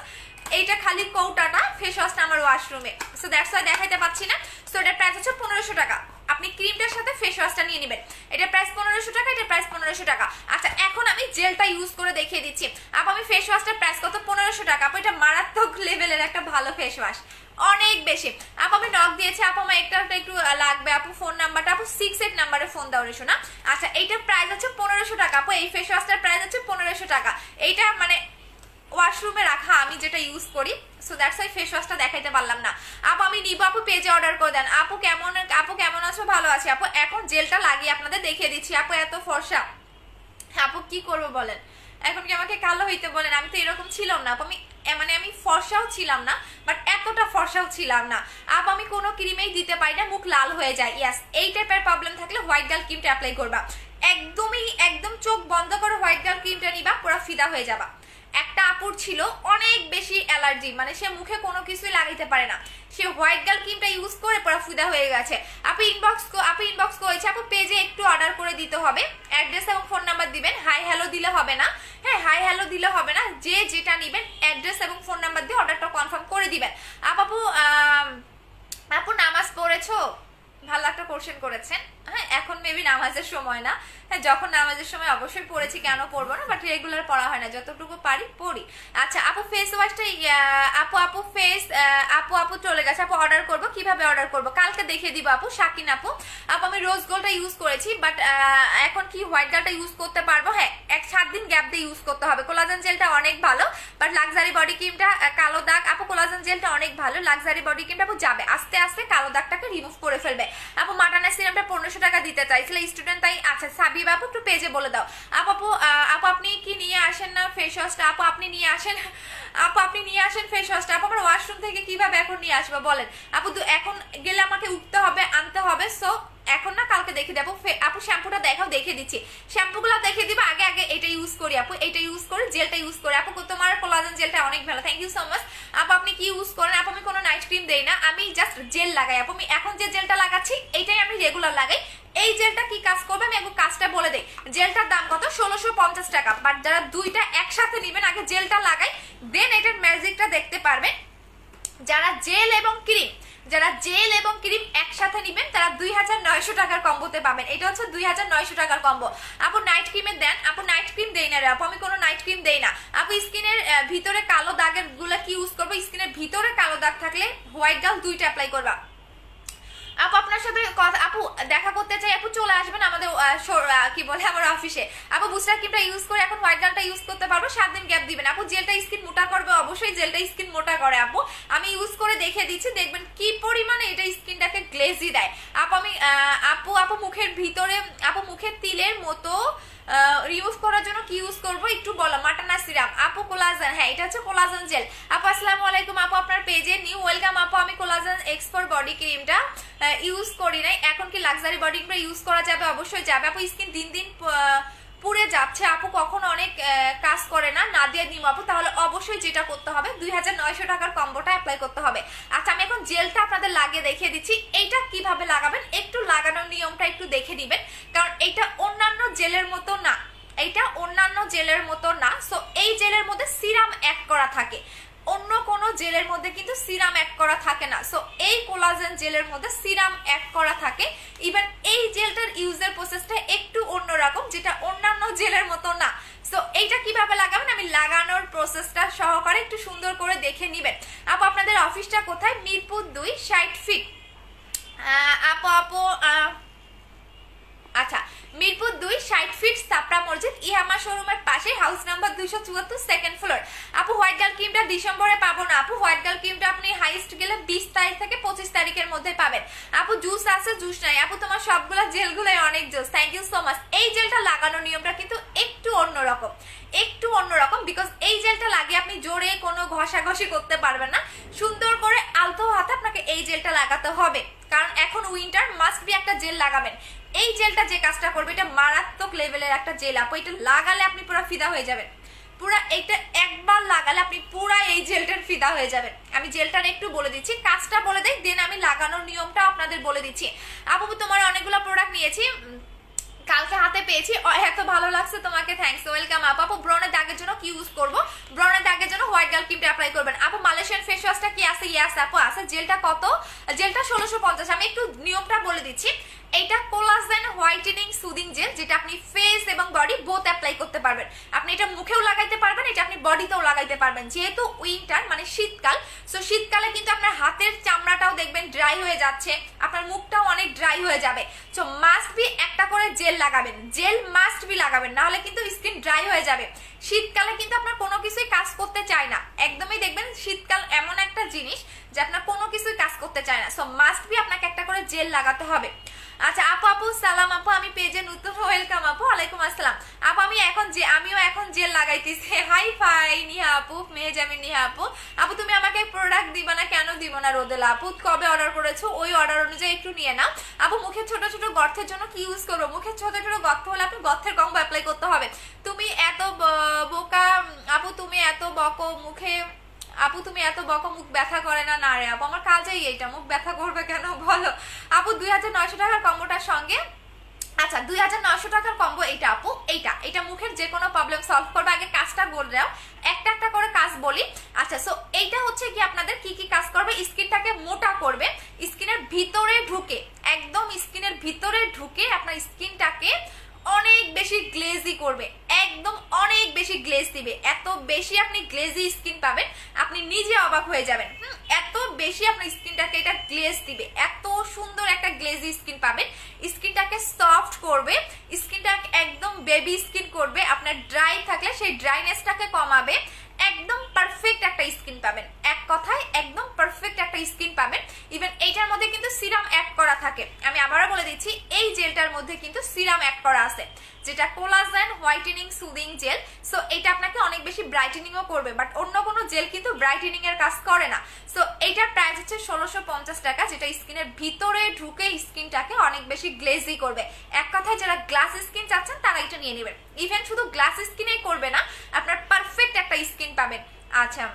এইটা খালি কৌটাটা, ফেস ওয়াশটা আমার ওয়াশরুমে, সো দ্যাটস ওয়াই দেখাইতে পাচ্ছি না। সো এটার প্রাইস হচ্ছে 1500 টাকা। আপনি ক্রিমটার সাথে ফেস ওয়াশটা নিয়ে নেবেন। এটা প্রাইস 1500 টাকা, এটা প্রাইস 1500 টাকা। আচ্ছা এখন আমি জেলটা ইউজ করে দেখিয়ে দিচ্ছি। আপু আমি ফেস ওয়াশটার প্রাইস কত? 1500 টাকা। আপু এটা মারাত্মক লেভেলের একটা ভালো ফেস ওয়াশ, অনেক বেশি। আপু আমি নক দিয়েছি, আপু আমার একটা একটু লাগবে, আপু ফোন নাম্বারটা আপু 68 নাম্বারে ফোন দাও রেশো না। আচ্ছা এইটার প্রাইস হচ্ছে 1500 টাকা। আপু এই ফেস ওয়াশটার প্রাইস হচ্ছে 1500 টাকা। এইটা মানে ওয়াশরুমে রাখা আমি যেটা ইউজ করি, সো দ্যাটস ওয়াই ফেস ওয়াশটা দেখাইতে পারলাম না। আপু আমি নিব, আপু পেজে অর্ডার করে দেন। আপু কেমন আছো? ভালো আছি আপু। এখন জেলটা লাগিয়ে আপনাদের দেখিয়ে দিচ্ছি। আপু এত ফর্সা, আপু কি করবো বলেন, এখন কি আমাকে কালো হইতে বলেন? আমি তো এরকম ছিলাম না আপু, আমি ফর্সাও ছিলাম না, বাট এতটা ফর্সাও ছিলাম না আপু। আমি কোনো ক্রিমেই দিতে পারি না, মুখ লাল হয়ে যায়। ইয়াস, এই টাইপের প্রবলেম থাকলে হোয়াইট গার্ল ক্রিমটা অ্যাপ্লাই করবা। একদম চোখ বন্ধ করে হোয়াইট গার্ল ক্রিমটা নিবা, পুরো ফিদা হয়ে যাবা। একটা আপুর ছিল অনেক বেশি অ্যালার্জি, মানে সে মুখে কোনো কিছুই লাগাইতে পারে না, সে হোয়াইট গার্ল ক্রিমটা ইউজ করে পুরো ফিদা হয়ে গেছে। আপু ইনবক্স করেছে, আপু পেজে একটু অর্ডার করে দিতে হবে, অ্যাড্রেস এবং ফোন নাম্বার দিবেন। হাই হ্যালো দিলে হবে না, হ্যাঁ হাই হ্যালো দিলে হবে না, যে যেটা নিবেন অ্যাড্রেস এবং ফোন নাম্বার দিয়ে অর্ডারটা কনফার্ম করে দিবেন। আপু নামাজ পড়েছো? ভালো একটা কোশ্চেন করেছেন। হ্যাঁ এখন মেবি নামাজের সময় না, হ্যাঁ যখন নামাজের সময় অবশ্যই পড়েছি, কেন পড়বো না, বাট রেগুলার পড়া হয় না, যতটুকু পারি পড়ি। আচ্ছা আপু ফেস ওয়াশটা আপু চলে গেছে। আপু অর্ডার করবো, কিভাবে অর্ডার করবো? কালকে দেখিয়ে দিব আপু। শাকিন আপু আমি রোজ গোল্ডটা ইউজ করেছি, বাট এখন কি হোয়াইট গার্লটা ইউজ করতে পারবো? হ্যাঁ 7 দিন গ্যাপ দিয়ে ইউজ করতে হবে। কোলাজেন জেলটা অনেক ভালো, বাট লাক্সারি বডি ক্রিমটা কালো দাগ। আপু কোলাজেন জেলটা অনেক ভালো, লাক্সারি বডি ক্রিমটা আপু যাবে আস্তে আস্তে কালো দাগটাকে রিমুভ করে ফেলবে। আপু মাটানা সিরামটা 1500 টাকা দিতে চাইছিল স্টুডেন্ট, তাই আচ্ছা সাবি বাবু একটু পেজে বলে দাও। আপু আপনি কি নিয়ে আসেন না ফেস ওয়াশটা? আপু আপনি নিয়ে আসেন ফেস ওয়াশটা। আপু আমার ওয়াশরুম থেকে কিভাবে এখন নিয়ে আসবো বলেন? আপু এখন গেলে আমাকে উঠতে হবে, আনতে হবে, সো এখন না কালকে দেখে দেবো। আপু শ্যাম্পুটা দেখাও, দেখে দিচ্ছি। শ্যাম্পুগুলো দেখে দিবো, আগে এটা ইউজ করি আপু, এটা ইউজ করি, জেলটা ইউজ করি। আপু তোমার কোলাজেন জেলটা অনেক ভালো, থ্যাংক ইউ সো মাচ। আপু আপনি কি ইউজ করেন? আপু আমি কোনো নাইট ক্রিম দেই না, আমি জাস্ট জেল লাগাই। আপু আমি এখন যে জেলটা লাগাচ্ছি এইটাই আমি রেগুলার লাগাই। এই জেলটা কি কাজ করবে আমি একটু কাজটা বলে দেই। জেলটার দাম কত? 1650 টাকা, বাট যারা দুইটা একসাথে নিবেন আগে জেলটা লাগাই, দেন এটার ম্যাজিকটা দেখতে পারবেন। যারা জেল এবং ক্রিম একসাথে নিবেন তারা 2900 টাকার কম্বোতে পাবেন। এটা হচ্ছে 2900 টাকার কম্বো। আপু নাইট ক্রিমের দেন? আপু নাইট ক্রিম দেই না রে আপু, আমি কোনো নাইট ক্রিম দেই না। আপু স্কিনের ভিতরে কালো দাগের গুলা কি ইউজ করবো? স্কিনের ভিতরে কালো দাগ থাকলে হোয়াইট গার্ল 2টা অ্যাপ্লাই করবা। আপু আপনার সাথে কথা, আপু দেখা করতে চাই, আপু চলে আসবেন আমাদের কি বলে আমার অফিসে। আপু বুস্টার ক্রিমটা ইউজ করে এখন হোয়াইট গার্লটা ইউজ করতে পারবো, 7 দিন গ্যাপ দিবেন। আপু জেলটা স্কিন মোটা করবে, অবশ্যই জেলটা স্কিন মোটা করে আপু, আমি ইউজ করে দেখে দিচ্ছি, দেখবেন কি পরিমাণে এটা স্কিনটাকে গ্লেজি দেয়। আপু মুখের ভিতরে, আপু মুখের তিলের মতো রিমুভ করার জন্য কি ইউজ করব একটু বলো। মাটানা সিরাম। আপু কোলাজেন, হ্যাঁ এটা হচ্ছে কোলাজেন জেল। আপু আসসালামু আলাইকুম আপু, আপনার পেজে নিউ ওয়েলকাম আপু। আমি কোলাজেন এক্সপার্ট বডি ক্রিমটা ইউজ করি নাই, এখন কি লাক্সারি বডি ক্রিমটা ইউজ করা যাবে? অবশ্যই যাবে আপু। স্কিন দিন দিন পুড়ে যাচ্ছে আপু, কখনো অনেক কাজ করে না দিয়ে নিম আপু, তাহলে অবশ্যই যেটা করতে হবে 2900 টাকার কম্বোটা অ্যাপ্লাই করতে হবে। আচ্ছা আমি এখন জেলটা আপনাদের লাগিয়ে দেখিয়ে দিচ্ছি, এইটা কিভাবে লাগাবেন, একটু লাগানোর নিয়মটা একটু দেখে দিবেন, কারণ এইটা অন্যান্য জেলের মতো না, সো এই জেলের মধ্যে সিরাম অ্যাড করা থাকে, অন্য কোন জেলের মধ্যে কিন্তু সিরাম অ্যাড করা থাকে না। সো এই কোলাজেন জেলের মধ্যে সিরাম অ্যাড করা থাকে। ইভেন এই জেলটার ইউজের প্রসেসটা একটু অন্যরকম, যেটা অন্যান্য জেলের মতো না। সো এইটা কিভাবে লাগাবেন আমি লাগানোর প্রসেসটা সহকারে একটু সুন্দর করে দেখে নিবেন। আপু আপনাদের অফিসটা কোথায়? মিরপুর 2, 60 ফিট। আপু আচ্ছা মিরপুর 2, 60 ফিট, সাপড়া মসজিদ, ইহামা শোরুমের পাশে, হাউস নাম্বার 274, সেকেন্ড ফ্লোর। আপু হোয়াইট গার্ল ক্রিমটা ডিসেম্বরে পাবো না আপু, হোয়াইট গার্ল ক্রিমটা আপনি হাইস্ট গেলে 20 তারিখ থেকে 25 তারিখের মধ্যে পাবেন। আপু জুস আছে, জুস নাই। আপু তোমার সবগুলা জেলগুলাই অনেক জুস, থ্যাংক ইউ সো মাচ। এই জেলটা লাগানোর নিয়মটা কিন্তু একটু অন্যরকম, বিকজ এই জেলটা লাগিয়ে আপনি জোরে কোনো ঘষাঘষি করতে পারবেন না, সুন্দর করে আলতো হাতে আপনাকে এই জেলটা লাগাতে হবে, কারণ এখন উইন্টার, মাস্ট বি একটা জেল লাগাবেন। এই জেলটা যে কাজটা করবে এটা মারাত্মক লেভেলের একটা জেল আপু, এটা লাগালে আপনি পুরো ফিদা হয়ে যাবেন, পুরা এটা একবার লাগালে আপনি পুরা এই জেলটার ফিদা হয়ে যাবেন। আমি জেলটার একটু বলে দিচ্ছি, কাজটা বলে দিই, দেন আমি লাগানোর নিয়মটা আপনাদের বলে দিচ্ছি। আপু তোমার অনেকগুলো প্রোডাক্ট নিয়েছি, কালকে হাতে পেয়েছি, এত ভালো লাগছে তোমাকে, থ্যাঙ্কস, ওয়েলকাম আপু। আপু ব্রনের দাগের জন্য কি ইউজ করব? ব্রনের দাগের জন্য হোয়াইট গার্ল ক্রিমটা অ্যাপ্লাই করবেন। আপু মালয়েশিয়ান ফেস ওয়াশটা কি আছে? ইয়াস আপু আছে। জেলটা কত? জেলটা 1650। আমি একটু নিয়মটা বলে দিচ্ছি, এটা কোলাজেন হোয়াইটেনিং সুদিং জেল, যেটা আপনি ফেস এবং বডি বোথ অ্যাপ্লাই করতে পারবেন। আপনি এটা মুখেও লাগাইতে পারবেন, এটা আপনি বডিতেও লাগাইতে পারবেন। যেহেতু উইন্টার মানে শীতকাল, সো শীতকালে কিন্তু আপনার হাতের চামড়াটাও দেখবেন ড্রাই হয়ে যাচ্ছে, আপনার মুখটাও অনেক ড্রাই হয়ে যাবে। সো মাস্ট বি একটা করে জেল লাগাবেন, জেল মাস্ট বি লাগাবেন, নাহলে কিন্তু স্কিন ড্রাই হয়ে যাবে। শীতকালে কিন্তু আপনার কোনো কিছুই কাজ করতে চায় না, একদমই দেখবেন শীতকাল এমন একটা জিনিস যে আপনার কোনো কিছুই কাজ করতে চায় না। সো মাস্ট বি আপনাকে একটা করে জেল লাগাতে হবে। আচ্ছা আপু সালাম আপু, আমি পেজে নতুন, ওয়েলকাম আপু। ওয়ালাইকুম আসসালাম আপু। আমিও এখন জেল লাগাইতেছি। হাই ফাই নিহা আপু, মেহজামিন নিহা আপু। আপু তুমি আমাকে প্রোডাক্ট দিবা না? কেন দিব না রোদেলা আপু? কবে অর্ডার করেছো ওই অর্ডার অনুযায়ী একটু নিয়ে নাও। আপু মুখে ছোট ছোট গর্তের জন্য কি ইউজ করবো? মুখে ছোট ছোট গর্ত হলে আপনি গর্তের কম্বো অ্যাপ্লাই করতে হবে। তুমি এত বোকা আপু, তুমি এত বকো মুখে, আপু তুমি এত বকো মুখ ব্যথা করে না? না রে আপু, আমার কাজেই এইটা, মুখ ব্যথা করবে কেন বলো? আপু 2900 টাকার কম্বোটার সঙ্গে, আচ্ছা 2900 টাকার কম্বো এইটা আপু, এইটা মুখের যে কোনো প্রবলেম সলভ করবে। আগে কাজটা বলে দাও, একটা একটা করে কাজ বলি। আচ্ছা সো এইটা হচ্ছে কি আপনাদের কি কি কাজ করবে? স্কিনটাকে মোটা করবে, স্কিনের ভিতরে ঢুকে, একদম স্কিনের ভিতরে ঢুকে আপনার স্কিনটাকে অনেক বেশি গ্লেজি করবে, একদম অনেক বেশি গ্লেজ দিবে। এত বেশি আপনি গ্লেজি স্কিন পাবেন, আপনি নিজে অবাক হয়ে যাবেন। এত বেশি আপনার স্কিনটাকে এটা গ্লেজ দিবে, এত সুন্দর একটা গ্লেজি স্কিন পাবেন। স্কিনটাকে সফট করবে, স্কিনটাকে একদম বেবি স্কিন করবে, আপনার ড্রাই থাকলে সেই ড্রাইনেসটাকে কমাবে। একদম পারফেক্ট একটা স্কিন পাবেন, এক কথায় একদম পারফেক্ট একটা স্কিন পাবেন। ইভেন এইটার মধ্যে কিন্তু সিরাম অ্যাড করা থাকে, আমি আবারও বলে দিচ্ছি এই জেলটার মধ্যে কিন্তু সিরাম অ্যাড করা আছে, যেটা collagen whitening soothing jail. So এটা আপনাকে অনেক বেশি ব্রাইটেনিংও করবে, বাট অন্য কোনো জেল কিন্তু ব্রাইটেনিং এর কাজ করে না। সো এইটার প্রাইস হচ্ছে 1650 টাকা, যেটা স্কিনের ভিতরে ঢুকে স্কিনটাকে অনেক বেশি গ্লেজি করবে। এক কথায় যারা গ্লাস স্কিন চাচ্ছেন তারা এটা নিয়ে নেবেন। ইভেন শুধু গ্লাস স্কিনেই করবে না, আপনার পারফেক্ট একটা স্কিন পাবেন। আচ্ছা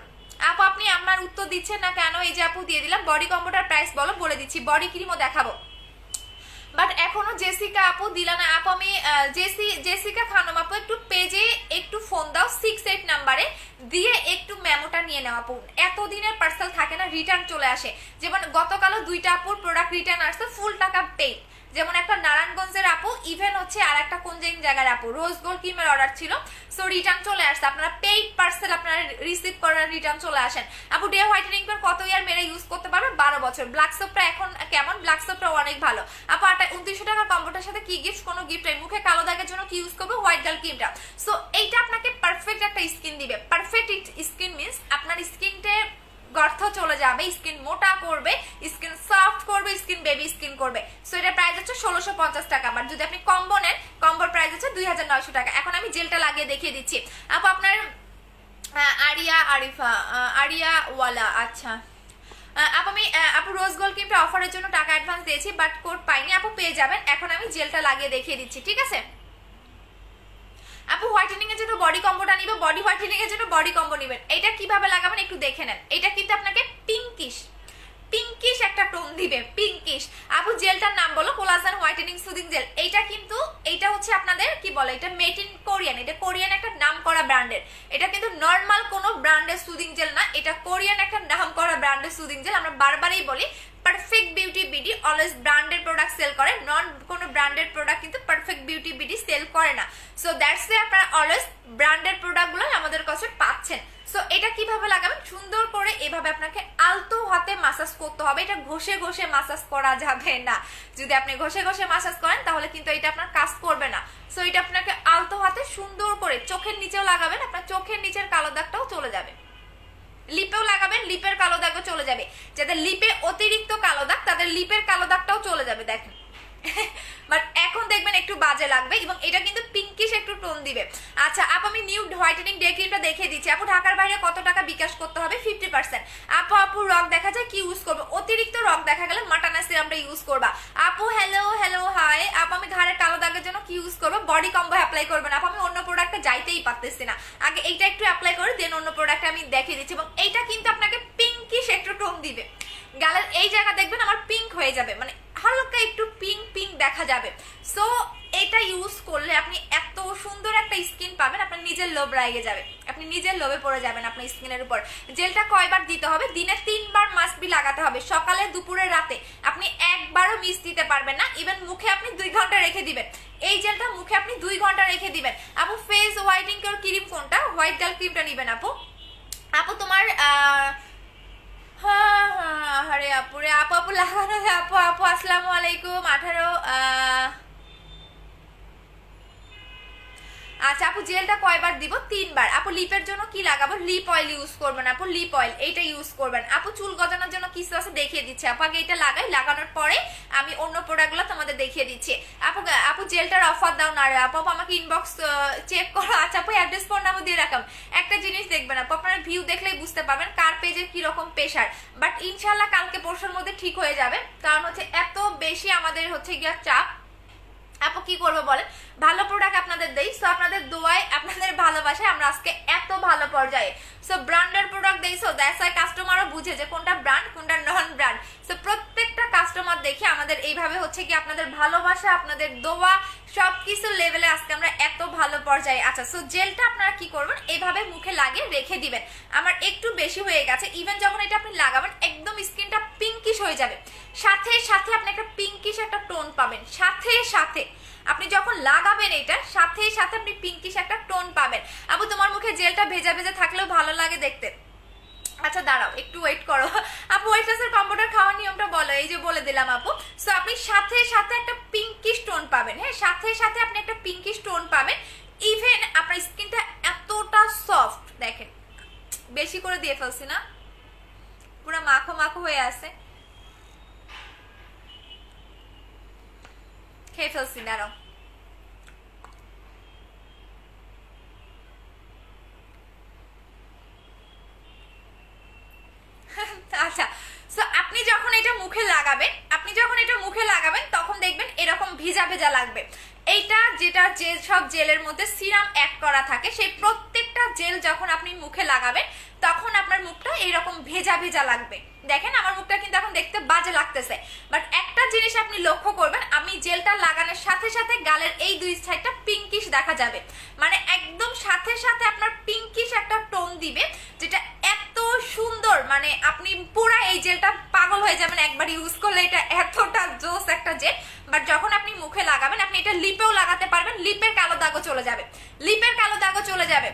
আপু আপনি আমার উত্তর দিচ্ছেন না কেন? এই যে আপু দিয়ে দিলাম। বডি কম্বোটার প্রাইস বলো, বলে দিচ্ছি। বডি ক্রিমও দেখাবো, বাট এখনো জেসিকা আপু দিলা না আপু। আমি জেসিকা খানম আপু একটু পেজে একটু ফোন দাও 68 নাম্বারে, দিয়ে একটু মেমোটা নিয়ে নাও আপু। এতদিনের পার্সেল থাকে না, রিটার্ন চলে আসে। যেমন গতকালও 2টা আপুর প্রোডাক্ট রিটার্ন আসছে, ফুল টাকা পেড। যেমন একটা নারায়ণগঞ্জের আপু, ইভেন হচ্ছে আর একটা কোন জায়গার আপু, রোজ গোল্ড ক্রিমের অর্ডার ছিল, সো রিটার্ন চলে আসছে। আপনারা পেইড পার্সেল আপনারা রিসিভ করার রিটার্ন চলে আসেন। আপু ডে হোয়াইটেনিং পেন কত ইয়ার মেরে ইউজ করতে পারবে? 12 বছর। ব্ল্যাক সোপটা এখন কেমন? ব্ল্যাক সোপটা অনেক ভালো আপু। 2900 টাকার কম্বোটার সাথে কি গিফট? কোনো গিফট নাই। মুখে কালো দাগের জন্য কি ইউজ করবে? হোয়াইট গার্ল ক্রিমটা। সো এইটা আপনাকে পারফেক্ট একটা স্কিন দিবে। পারফেক্ট স্কিন মিন্স আপনার স্কিনতে গর্ত চলে যাবে, স্কিন মোটা করবে, স্কিন সফট করবে, স্কিন বেবি স্কিন করবে। সো এটা প্রাইস হচ্ছে 1650 টাকা। বাট যদি আপনি কম্বো নেন, কম্বোর প্রাইস হচ্ছে 2900 টাকা। এখন আমি জেলটা লাগিয়ে দেখিয়ে দিচ্ছি আপু। আপনার আরিয়া ওয়ালা, আচ্ছা আপু রোজ গোল্ড ক্রিমটা অফারের জন্য টাকা অ্যাডভান্স দিয়েছি, বাট কোড পাইনি আপু, পেয়ে যাবেন। এখন আমি জেলটা লাগিয়ে দেখিয়ে দিচ্ছি, ঠিক আছে আপু? হোয়াইটেনিং এর জন্য বডি কম্বোটা নিবে, বডি হোয়াইটেনিং এর জন্য বডি কম্বো নিবেন। এটা কিভাবে লাগাবেন একটু দেখে নেন। এটা কিন্তু আপনাকে পিঙ্কিশ একটা টোন দিবে, পিঙ্কিশ। আপু জেলটার নাম বলো, কোলাজেন হোয়াইটেনিং সুদিং জেল। এইটা হচ্ছে আপনাদের কি বলে, এটা মেড ইন কোরিয়ান, এটা কোরিয়ান একটা নাম করা ব্র্যান্ডের। এটা কিন্তু নর্মাল কোনো ব্র্যান্ডের সুদিং জেল না, এটা কোরিয়ান একটা নাম করা ব্র্যান্ডের সুদিং জেল। আমরা বারবারই বলি perfect beauty BD always branded product sale করে, নন কোনো ব্র্যান্ডেড প্রোডাক্ট কিন্তু পারফেক্ট বিউটি বিডি সেল করে না। সো দ্যাটস ওয়াই আপনারা অলওয়েজ ব্র্যান্ডেড প্রোডাক্টগুলো আমাদের কাছে পাচ্ছেন। সো এটা কিভাবে লাগাবেন? সুন্দর করে এভাবে আপনাকে আলতো হাতে মাসাজ করতে হবে। এটা ঘষে ঘষে মাসাজ করা যাবে না। যদি আপনি ঘষে ঘষে মাসাজ করেন তাহলে কিন্তু এটা আপনার কাজ করবে না। সো এটা আপনাকে আলতো হাতে সুন্দর করে চোখের নিচেও লাগাবেন, আপনার চোখের নিচের কালো দাগটাও চলে যাবে। লিপেও লাগাবেন, লিপের কালো দাগও চলে যাবে। যাদের লিপে অতিরিক্ত কালো দাগ তাদের লিপের কালো দাগটাও চলে যাবে, দেখেন। বাট এখন দেখবেন একটু বাজে লাগবে, এবং এটা কিন্তু পিঙ্কিশ একটু টোন দিবে। আচ্ছা আমি নিউ হোয়াইটেনিং ডে ক্রিমটা দেখিয়ে দিচ্ছি আপু। ঢাকার বাইরে কত টাকা বিকাশ করতে হবে? 50%। আপু রক দেখা যায় কি ইউজ করবো? অতিরিক্ত রক দেখা গেলে মাটানা সিরামটা ইউজ করবা আপু। হ্যালো হাই আপু, আমি ঘাড়ের কালো দাগের জন্য কি ইউজ করবো? বডি কম্বো অ্যাপ্লাই করবেন আপু। আমি অন্য প্রোডাক্টে যাইতেই পারতেছি না, আগে এইটা একটু অ্যাপ্লাই করে দেন অন্য প্রোডাক্টে আমি দেখিয়ে দিচ্ছি। এবং এইটা কিন্তু আপনাকে পিঙ্কিশ একটু টোন দিবে, গালের এই জায়গা দেখবেন আমার পিঙ্ক হয়ে যাবে, মানে হালকা একটু পিঙ্ক দেখা যাবে। সো এটা ইউজ করলে আপনি এত সুন্দর একটা স্কিন পাবেন, আপনার নিজের লোভ রাইগে যাবে। আপনি নিজের লোভে পড়ে যাবেন আপনার স্কিনের উপর। জেলটা কয়বার দিতে হবে? দিনে 3 বার মাস্ট বি লাগাতে হবে, সকালে, দুপুরে, রাতে। আপনি একবারও মিস দিতে পারবেন না। ইভেন মুখে আপনি 2 ঘন্টা রেখে দিবেন, এই জেলটা মুখে আপনি 2 ঘন্টা রেখে দিবেন। আপু ফেস হোয়াইটিং এর ক্রিম কোনটা? হোয়াইট গার্ল ক্রিমটা নিবেন আপু। আপু তোমার আরে আপু রে, আপু আপু লাগানো, আপু আপু আসসালামু আলাইকুম। 18 আচ্ছা আপু জেলটা কয়বার দিব? 3 বার। আপু লিপের জন্য কি লাগাবো? লিপ অয়েল ইউজ করবেন আপু, লিপ অয়েল এইটা ইউজ করবেন। আপু চুল গজানোর জন্য কিছু আছে দেখিয়ে দিচ্ছি আপু, আগে এটা লাগাই, লাগানোর পরে আমি অন্য প্রোডাক্টগুলো তোমাদের দেখিয়ে দিচ্ছি। আপু আপু জেলটার অফার দাও না রে আপু, আমাকে ইনবক্স চেক করো। আচ্ছা আপু অ্যাড্রেস ফোন নাম্বার দিয়ে রাখাম। একটা জিনিস দেখবেন আপু, আপনারা ভিউ দেখলেই বুঝতে পারবেন কার পেজের কিরকম প্রেশার, বাট ইনশাল্লাহ কালকে পরশুর মধ্যে ঠিক হয়ে যাবে। কারণ হচ্ছে এত বেশি আমাদের হচ্ছে গিয়া চাপ। আপু কি করবো বলেন, ভালো প্রোডাক্ট আপনাদের দেই, সো আপনাদের দোয়ায় আপনাদের ভালোবাসায় আমরা আজকে এত ভালো পর্যায়ে। সো ব্র্যান্ডের প্রোডাক্ট দেই, সো দ্যাটস ওয়াই কাস্টমারও বুঝে যে কোনটা ব্র্যান্ড কোনটা নন ব্র্যান্ড। সো প্রত্যেকটা কাস্টমার দেখে আমাদের এইভাবে হচ্ছে কি আপনাদের ভালোবাসা, আপনাদের দোয়া সবকিছু লেভেলে আজকে আমরা এত ভালো পর্যায়ে। আচ্ছা সো জেলটা আপনারা কি করবেন, এইভাবে মুখে লাগিয়ে রেখে দিবেন। আমার একটু বেশি হয়ে গেছে, ইভেন যখন এটা আপনি লাগাবেন একদম স্কিনটা পিঙ্কিশ হয়ে যাবে, সাথে সাথে আপনি একটা পিঙ্কিশ একটা টোন পাবেন, সাথে সাথে আপনি যখন লাগাবেন এটা সাথে সাথে আপনি পিঙ্কিশ একটা টোন পাবেন। আপু তোমার মুখে জেলটা ভেজা ভেজা থাকলেও ভালো লাগে দেখতে। আচ্ছা দাঁড়াও একটু ওয়েট করো আপু, ওয়েটলেসের কম্পিউটার খাওয়ার নিয়মটা বলো। এই যে বলে দিলাম আপু। সো আপনি সাথে সাথে একটা পিঙ্কিশ টোন পাবেন, হ্যাঁ সাথে সাথে আপনি একটা পিঙ্কিশ টোন পাবেন। ইভেন আপনার স্কিনটা এতটা সফট, দেখেন বেশি করে দিয়ে ফেলছি না, পুরো মাখো মাখো হয়ে আছে, খেয়ে ফেলছি দাঁড়াও। আচ্ছা সো আপনি যখন এটা মুখে লাগাবেন, তখন দেখবেন এরকম ভিজা ভেজা লাগবে। এইটা যেটা যে সব জেলের মধ্যে সিরাম অ্যাড করা থাকে, সেই প্রত্যেকটা জেল যখন আপনি মুখে লাগাবেন তখন আপনার মুখটা এরকম ভেজা ভেজা লাগবে। দেখেন আমার মুখটা কিন্তু এখন দেখতে বাজে লাগতেছে, বাট একটা জিনিস আপনি লক্ষ্য করবেন, আমি জেলটা লাগানোর সাথে সাথে গালের এই 2 সাইডটা পিঙ্কিশ দেখা যাবে, মানে একদম সাথে সাথে আপনার পিঙ্কিশ একটা টোন দিবে, যেটা এত সুন্দর, মানে আপনি পুরো এই জেলটা পাগল হয়ে যাবেন একবার ইউজ করলে। এটা এতটা জোস একটা জেল, বাট যখন আপনি মুখে লাগাবেন আপনি এটা লিপেও লাগাতে পারবেন, লিপের কালো দাগও চলে যাবে, লিপের কালো দাগও চলে যাবে।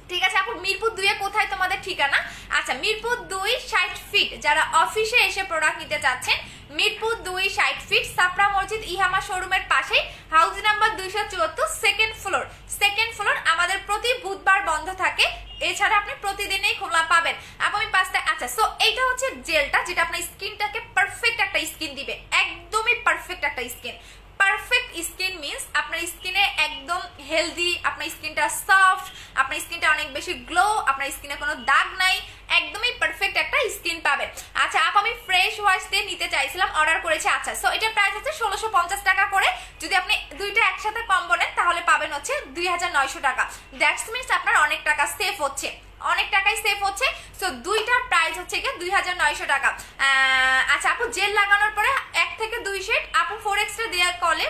ঠিক আছে আপু মিরপুর 2 এ কোথায় তোমাদের ঠিকানা? আচ্ছা মিরপুর 2 60 ফিট, যারা অফিসে এসে প্রোডাক্ট নিতে চাচ্ছেন মিরপুর 2 60 ফিট সাপড়া মসজিদ ইহামা শোরুমের পাশেই, হাউস নাম্বার 274, সেকেন্ড ফ্লোর। আমাদের প্রতি বুধবার বন্ধ থাকে, এছাড়া আপনি প্রতিদিনই খোলা পাবেন। আপনি 5টা। আচ্ছা সো এইটা হচ্ছে জেলটা যেটা আপনার স্কিনটাকে পারফেক্ট একটা স্কিন দিবে, একদমই পারফেক্ট একটা স্কিন। পারফেক্ট স্কিন মিন্স আপনার স্কিনে একদম হেলদি, আপনার স্কিনটা সফট, আপনার স্কিনটা অনেক বেশি গ্লো, আপনার স্কিনে কোনো দাগ নাই, একদমই পারফেক্ট একটা স্কিন পাবেন। আচ্ছা আপ আমি ফ্রেশ ওয়াশ দিয়ে নিতে চাইছিলাম, অর্ডার করেছি। আচ্ছা সো এটার প্রাইস হচ্ছে 1650 টাকা করে, যদি আপনি দুইটা একসাথে কম্বো নেন তাহলে পাবেন হচ্ছে 2900 টাকা। দ্যাটস মিনস আপনার অনেক টাকা সেভ হচ্ছে, অনেক টাকাই সেভ হচ্ছে। সো দুইটার প্রাইস হচ্ছে গিয়ে 2900 টাকা। আচ্ছা আপু জেল লাগানোর পরে 1 থেকে 2 সেট আপু 4 এক্সট্রা দেওয়ার কলে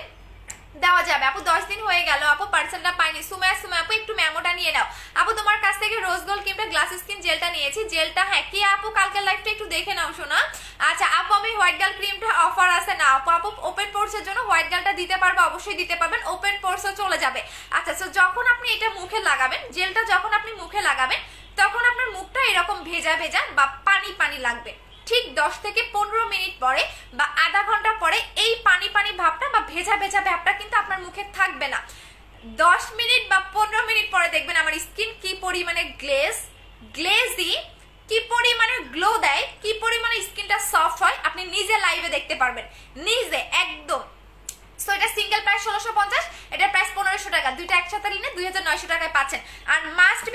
দেওয়া যাবে। আপু 10 দিন হয়ে গেল আপু পার্সেলটা পাইনি। সুমায়া আপু একটু মেমোটা নিয়ে নাও। আপু তোমার কাছ থেকে রোজ গোল্ড ক্রিমটা গ্লাস স্কিন জেলটা নিয়েছি, জেলটা হ্যাঁ কি আপু কালকের লাইভটা একটু দেখে নাও শোনা। আচ্ছা আপু আমি হোয়াইট গার্ল ক্রিমটা অফার আছে না আপু? আপু ওপেন পোর্সের জন্য হোয়াইট গার্লটা দিতে পারবো, অবশ্যই দিতে পারবেন, ওপেন পোর্সও চলে যাবে। আচ্ছা সো যখন আপনি এটা মুখে লাগাবেন, জেলটা যখন আপনি মুখে লাগাবেন তখন আপনার মুখটা এরকম ভেজা ভেজা বা পানি পানি লাগবে। ঠিক 10 থেকে 15 মিনিট পরে বা আধা ঘন্টা পরে এই পানি পানি ভাবটা বা ভেজা ভেজা ভাবটা কিন্তু আপনার মুখে থাকবে না। 10 মিনিট বা 15 মিনিট পরে দেখবেন আমার স্কিন কি পরিমাণে গ্লেজি, কি পরিমাণে গ্লো দেয়, কি পরিমাণে স্কিনটা সফট হয়, আপনি নিজে লাইভে দেখতে পারবেন, নিজে একদম। সো এটা সিঙ্গেল প্রাইস 1650, এটা প্রাইস 1500 টাকা, দুইটা একসাথে নিলে 2900 টাকায় পাচ্ছেন। আর মাস্ট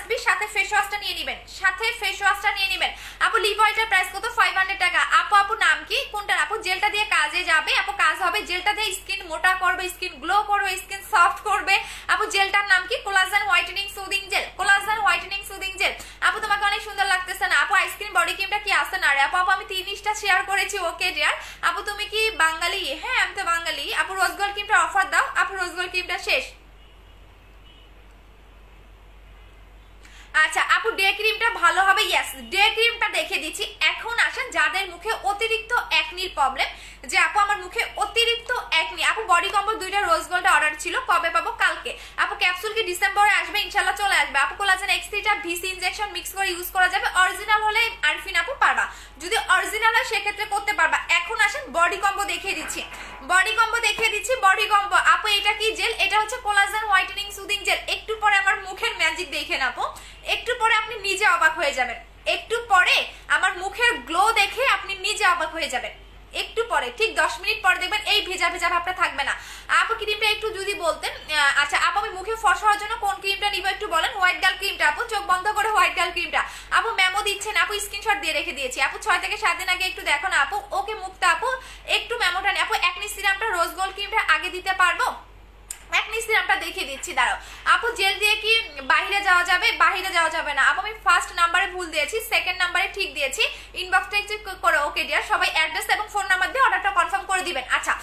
বি সাথে ফেস ওয়াশটা নিয়ে নেবেন, আপু লিপ অয়েলটার প্রাইস কত? 500 টাকা। আপু নাম কি, কোনটা আপু? জেলটা দিয়ে কাজে যাবে আপু, কাজ হবে, জেলটা দিয়ে স্কিন মোটা করবে, স্কিন গ্লো করবে, স্কিন সফট করবে। আপু জেলটার নাম কি? কোলাজেন হোয়াইটেনিং সুদিং জেল, আপু তোমাকে অনেক সুন্দর লাগতেছে না? আপু আইসক্রিম বডি ক্রিমটা কি আছে না রে আপু? আমি 30টা শেয়ার করেছি, ওকে ডিয়ার। আপু তুমি কি বাঙালি? হ্যাঁ আমি তো বাঙালি। আপু রোজ গোল্ড ক্রিমটা অফার দাও, আপু রোজ গোল্ড ক্রিমটা শেষ। আচ্ছা আপু ডে ক্রিমটা ভালো হবে, ইয়েস ডে ক্রিমটা দেখে দিচ্ছি। এখন আসেন যাদের মুখে অতিরিক্ত একনির প্রবলেম, যে আপু আমার মুখে অতিরিক্ত একনি, আপু বডি কম্বো 2টা রোজ গোল্ড অর্ডার ছিল, কবে পাবো? কালকে। আপু ক্যাপসুল কি ডিসেম্বরে আসবে? ইনশাআল্লাহ চলে আসবে। আপু কোলাজেন এক্স3টা ভিসি ইনজেকশন মিক্স করে ইউজ করা যাবে, অরিজিনাল হলে আরফিন আপু পারবা, যদি অরিজিনাল হয় সেক্ষেত্রে করতে পারবা। এখন আসেন বডি কম্বো দেখিয়ে দিচ্ছি, বডি কম্বো দেখিয়ে দিচ্ছি, বডি কম্বো। আপু এটা কি জেল? এটা হচ্ছে কোলাজেন হোয়াইটেনিং সুদিং জেল। একটু পরে আমার মুখের ম্যাজিক দেখেন আপু, একটু পরে আপনি নিজে অবাক হয়ে যাবেন, একটু পরে আমার মুখের গ্লো দেখে আপনি নিজে অবাক হয়ে যাবেন, একটু পরে ঠিক 10 মিনিট পরে দেখবেন এই ভেজা ভেজা ভাবটা থাকবে না। আপু ক্রিমটা একটু যদি বলতেন। আচ্ছা আপু আমি মুখে ফর্সা হওয়ার জন্য কোন ক্রিমটা নিব একটু বলেন। হোয়াইট গার্ল ক্রিমটা আপু, চোখ বন্ধ করে হোয়াইট গার্ল ক্রিমটা। আপু মেমো দিচ্ছেন আপু, স্ক্রিনশট দিয়ে রেখে দিয়েছি আপু, 6 থেকে 7 দিন আগে একটু দেখো না আপু। ওকে মুক্তা আপু একটু মেমোটা নেই আপু। একনি সিরামটা রোজ গোল্ড ক্রিমটা আগে দিতে পারবো? একনি সিরামটা দেখিয়ে দিচ্ছি দাঁড়াও আপু। জেল দিয়ে কি বাইরে যাওয়া যাবে? বাইরে যাওয়া যাবে না আপু, আমি ফার্স্ট নাম্বারে ভুল দিয়েছি, সেকেন্ড নাম্বারে ঠিক দিয়েছি। ইনবক্সটা চেক করে ওকে ডিয়ার, সবাই অ্যাড্রেস এবং ফোন নাম্বার দিয়ে অর্ডারটা কনফার্ম করে দিবেন। আচ্ছা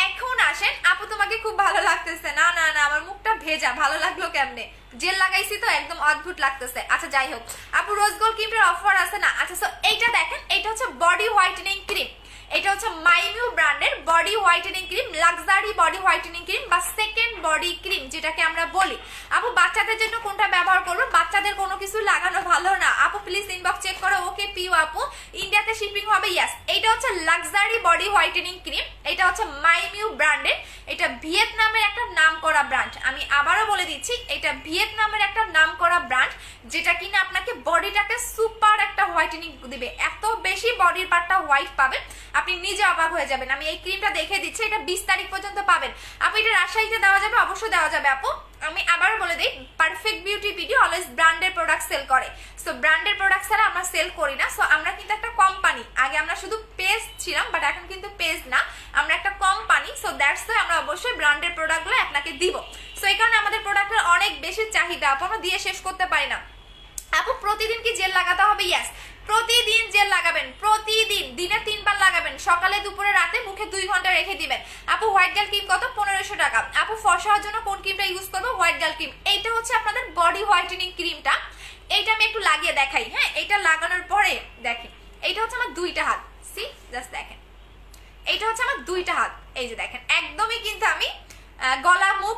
এখন আসেন আপু, তোমাকে খুব ভালো লাগতেছে না? না না আমার মুখটা ভেজা, ভালো লাগলো কেমনে? জেল লাগাইছি তো একদম অদ্ভুত লাগতেছে। আচ্ছা যাই হোক আপু, রোজ গোল্ড ক্রিমটার অফার আছে না? আচ্ছা সো এইটা দেখেন, এটা হচ্ছে বডি হোয়াইটেনিং ক্রিম, এটা হচ্ছে মাইমিউ ব্র্যান্ডের body whitening cream, luxury body whitening cream বা সেকেন্ড বডি ক্রিম যেটাকে আমরা বলি। আপু বাচ্চাদের জন্য কোনটা ব্যবহার করবো? বাচ্চাদের কোনো কিছু লাগানো ভালো না আপু, প্লিজ ইনবক্স চেক করো। ওকে পিউ আপু, ইন্ডিয়াতে শিপিং হবে, ইয়েস। এটা হচ্ছে লাক্সারি বডি হোয়াইটেনিং ক্রিম, এটা হচ্ছে মাইমিউ ব্র্যান্ডের, এটা ভিয়েতনামের একটা নামকরা ব্র্যান্ড। আমি আবারও বলে দিচ্ছি, এটা ভিয়েতনামের একটা নামকরা ব্র্যান্ড, যেটা কিনা আপনাকে বডিটাকে সুপার একটা হোয়াইটেনিং দিবে, এত বেশি বডির পার্টটা হোয়াইট পাবেন আপনি নিজে অবাক হয়ে যাবেন। আমি এই ক্রিমটা দেখে দিচ্ছি, এটা 20 তারিখ পর্যন্ত পাবেন আপু। এটা রাজশাহীতে দেওয়া যাবে? অবশ্যই দেওয়া যাবে আপু। আমি আবার বলে দিই, পারফেক্ট বিউটি ভিডিও অলওয়েজ ব্র্যান্ডের প্রোডাক্ট সেল করে, সো ব্র্যান্ডের প্রোডাক্ট ছাড়া আমরা সেল করি না। সো আমরা কিন্তু একটা কোম্পানি, আগে আমরা শুধু পেজ ছিলাম বাট এখন কিন্তু পেজ না, আমরা একটা কোম্পানি। সো দ্যাটস ওয়াই আমরা অবশ্যই ব্র্যান্ডের প্রোডাক্টগুলো আপনাকে দিব। সো এই কারণে আমাদের প্রোডাক্টের অনেক বেশি চাহিদা আপু, আমরা দিয়ে শেষ করতে পারি না। আপু প্রতিদিন কি জেল লাগাতে হবে? ইয়েস প্রতিদিন জেল লাগাবেন, প্রতিদিন দিনে 3 বার লাগাবেন, সকালে দুপুরে রাতে, মুখে 2 ঘন্টা রেখে দিবেন। আপু হোয়াইট গার্ল ক্রিম কত? 1500 টাকা। আপু ফর্সা হওয়ার জন্য কোন ক্রিমটা ইউজ করবো? White girl cream. এইটা হচ্ছে আপনাদের বডি হোয়াইটেনিং ক্রিমটা, এইটা আমি একটু লাগিয়ে দেখাই। হ্যাঁ এটা লাগানোর পরে দেখেন, এইটা হচ্ছে আমার 2টা হাত, সি জাস্ট দেখেন, এইটা হচ্ছে আমার 2টা হাত, এই যে দেখেন একদমই কিন্তু আমি গলা মুখ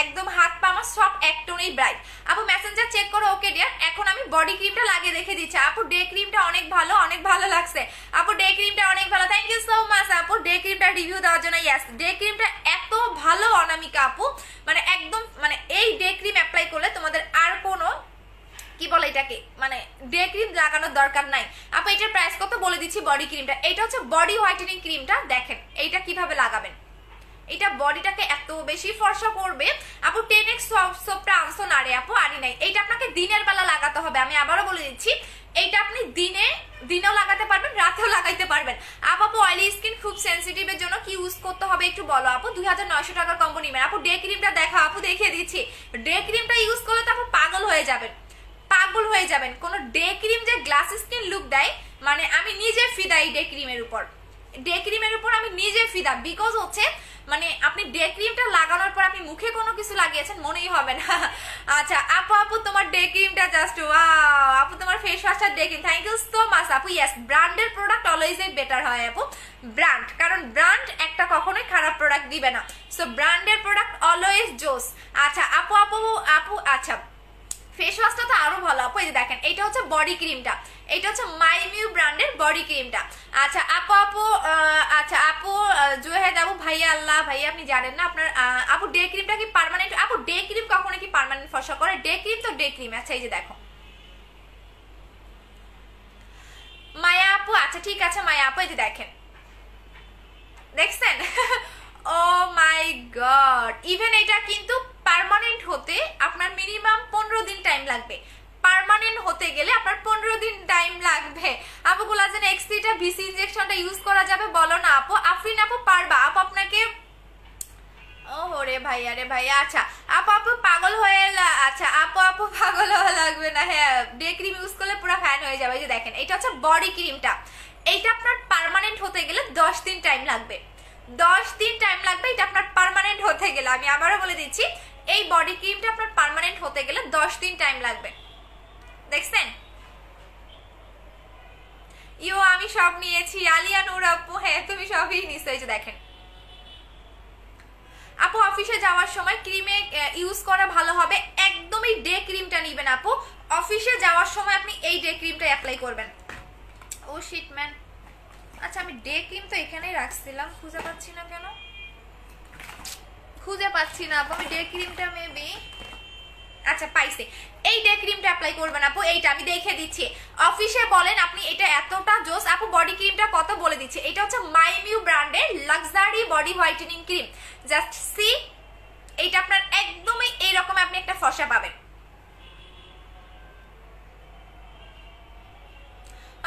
একদম হাত পা আমার সব এক টোনেই ব্রাইট। আপু মেসেঞ্জার চেক করো ওকে ডিয়ার। এখন আমি বডি ক্রিমটা লাগিয়ে দেখে দিচ্ছি আপু, ডে ক্রিমটা অনেক ভালো, অনেক ভালো লাগছে আপু, ডে ক্রিমটা অনেক ভালো, থ্যাংক ইউ সো মাচ আপু ডে ক্রিমটা রিভিউ দেওয়ার জন্য। ইয়েস ডে ক্রিমটা এত ভালো অনামিকা আপু, মানে একদম মানে এই ডে ক্রিম অ্যাপ্লাই করলে তোমাদের আর কোনো কি বলে এটাকে মানে ডে ক্রিম লাগানোর দরকার নাই আপু। এটার প্রাইস কত বলে দিচ্ছি। বডি ক্রিমটা, এটা হচ্ছে বডি হোয়াইটেনিং ক্রিমটা, দেখেন এইটা কিভাবে লাগাবেন, এটা বডিটাকে এত বেশি ফর্সা করবে আপু। 10x সোপটা আনসো না রে আপু, আনি নাই। এইটা আপনাকে দিনের বেলা লাগাতে হবে, আমি আবারও বলে দিচ্ছি, এইটা আপনি দিনেও লাগাতে পারবেন, রাতেও লাগাইতে পারবেন আপু। অয়েলি স্কিন খুব সেন্সিটিভের জন্য কি ইউজ করতে হবে একটু বলো আপু। 2900 টাকার কম্বো নিবেন আপু। ডে ক্রিমটা দেখা আপু, দেখিয়ে দিচ্ছি। ডে ক্রিমটা ইউজ করলে তো আপু পাগল হয়ে যাবেন, পাগল হয়ে যাবেন। কোন ডে ক্রিম যে গ্লাস স্কিন লুক দেয়, মানে আমি নিজে ফিদা এই ডে ক্রিমের উপর, ডে ক্রিমের উপর আমি নিজে ফিদা। বিকজ হচ্ছে মানে আপনি ডে ক্রিমটা লাগানোর পর আপনি মুখে কোনো কিছু লাগিয়েছেন মনেই হবে না। আচ্ছা আপু, আপু তোমার ডে ক্রিমটা জাস্ট ওয়াও আপু, তোমার ফেস ওয়াশটা day cream, thank you so much আপু। ইয়েস ব্র্যান্ডের প্রোডাক্ট অলওয়েজ বেটার হয় আপু, ব্র্যান্ড, কারণ ব্র্যান্ড একটা কখনোই খারাপ প্রোডাক্ট দিবে না। সো ব্র্যান্ডের প্রোডাক্ট অলওয়েজ জোস। আচ্ছা আপু আপু আপু আচ্ছা ফেস ওয়াশটা তো আরো ভালো আপু। এই যে দেখেন এইটা হচ্ছে বডি ক্রিমটা, এটা হচ্ছে মাইমিউ ব্র্যান্ডের বডি ক্রিমটা। আচ্ছা আপু আপু আচ্ছা আপু জুহেদ আপু, ভাইয়া আল্লাহ ভাইয়া আপনি জানেন না আপনার আপু ডে ক্রিমটা কি পার্মানেন্ট? আপু ডে ক্রিম কখনো কি পার্মানেন্ট ফর্সা করে? ডে ক্রিম তো ডে ক্রিম। আচ্ছা এই যে দেখো মায়া আপু, আচ্ছা ঠিক আছে মায়া আপু, এই যে দেখেন দেখছেন। ও মাই গড, ইভেন এটা কিন্তু পার্মানেন্ট হতে আপনার মিনিমাম 15 দিন টাইম লাগবে, পার্মানেন্ট হতে গেলে আপনার 15 দিন টাইম লাগবে আপু। কোলাজেন এক্স3টা ভিসি ইনজেকশনটা ইউজ করা যাবে বলো না আপু। আফরিন আপু পারবা আপু, আপনাকে ও রে ভাইয়া রে ভাইয়া। আচ্ছা আপু আপু পাগল হয়ে আচ্ছা আপু আপু পাগল হওয়া লাগবে না, হ্যাঁ ডে ক্রিম ইউজ করলে পুরো ফ্যান হয়ে যাবে। এই যে দেখেন এটা হচ্ছে বডি ক্রিমটা, এইটা আপনার পার্মানেন্ট হতে গেলে 10 দিন টাইম লাগবে, 10 দিন টাইম লাগবে এটা আপনার পার্মানেন্ট হতে গেলে। আমি আবারও বলে দিচ্ছি, এই বডি ক্রিমটা আপনার পার্মানেন্ট হতে গেলে 10 দিন টাইম লাগবে। দেখছেন? ইও আমি সব নিয়েছি। আলিয়া নূর আপু, হ্যাঁ তুমি সবই নিছো, এই যে দেখেন। আপু অফিসে যাওয়ার সময় ক্রিমে ইউজ করা ভালো হবে, একদমই ডে ক্রিমটা নিবেন আপু। অফিসে যাওয়ার সময় আপনি এই ডে ক্রিমটা অ্যাপ্লাই করবেন। ও শিট ম্যান, আচ্ছা আমি ডে ক্রিম তো এখানেই রাখছিলাম, খুঁজে পাচ্ছি না কেন, খুঁজে পাচ্ছি না আপু। আমি ডে ক্রিমটা মেবি, আচ্ছা পাইছি। এই ডে ক্রিমটা অ্যাপ্লাই করবেন আপু, এইটা আমি দেখে দিচ্ছি। অফিসে বলেন আপনি এটা এতটা জোস আপু। বডি ক্রিমটা কত বলে দিচ্ছি, এটা হচ্ছে মাইমিউ ব্র্যান্ডের luxury body whitening cream. Just see, এইটা আপনার একদমই এইরকম আপনি একটা ফর্সা পাবেন।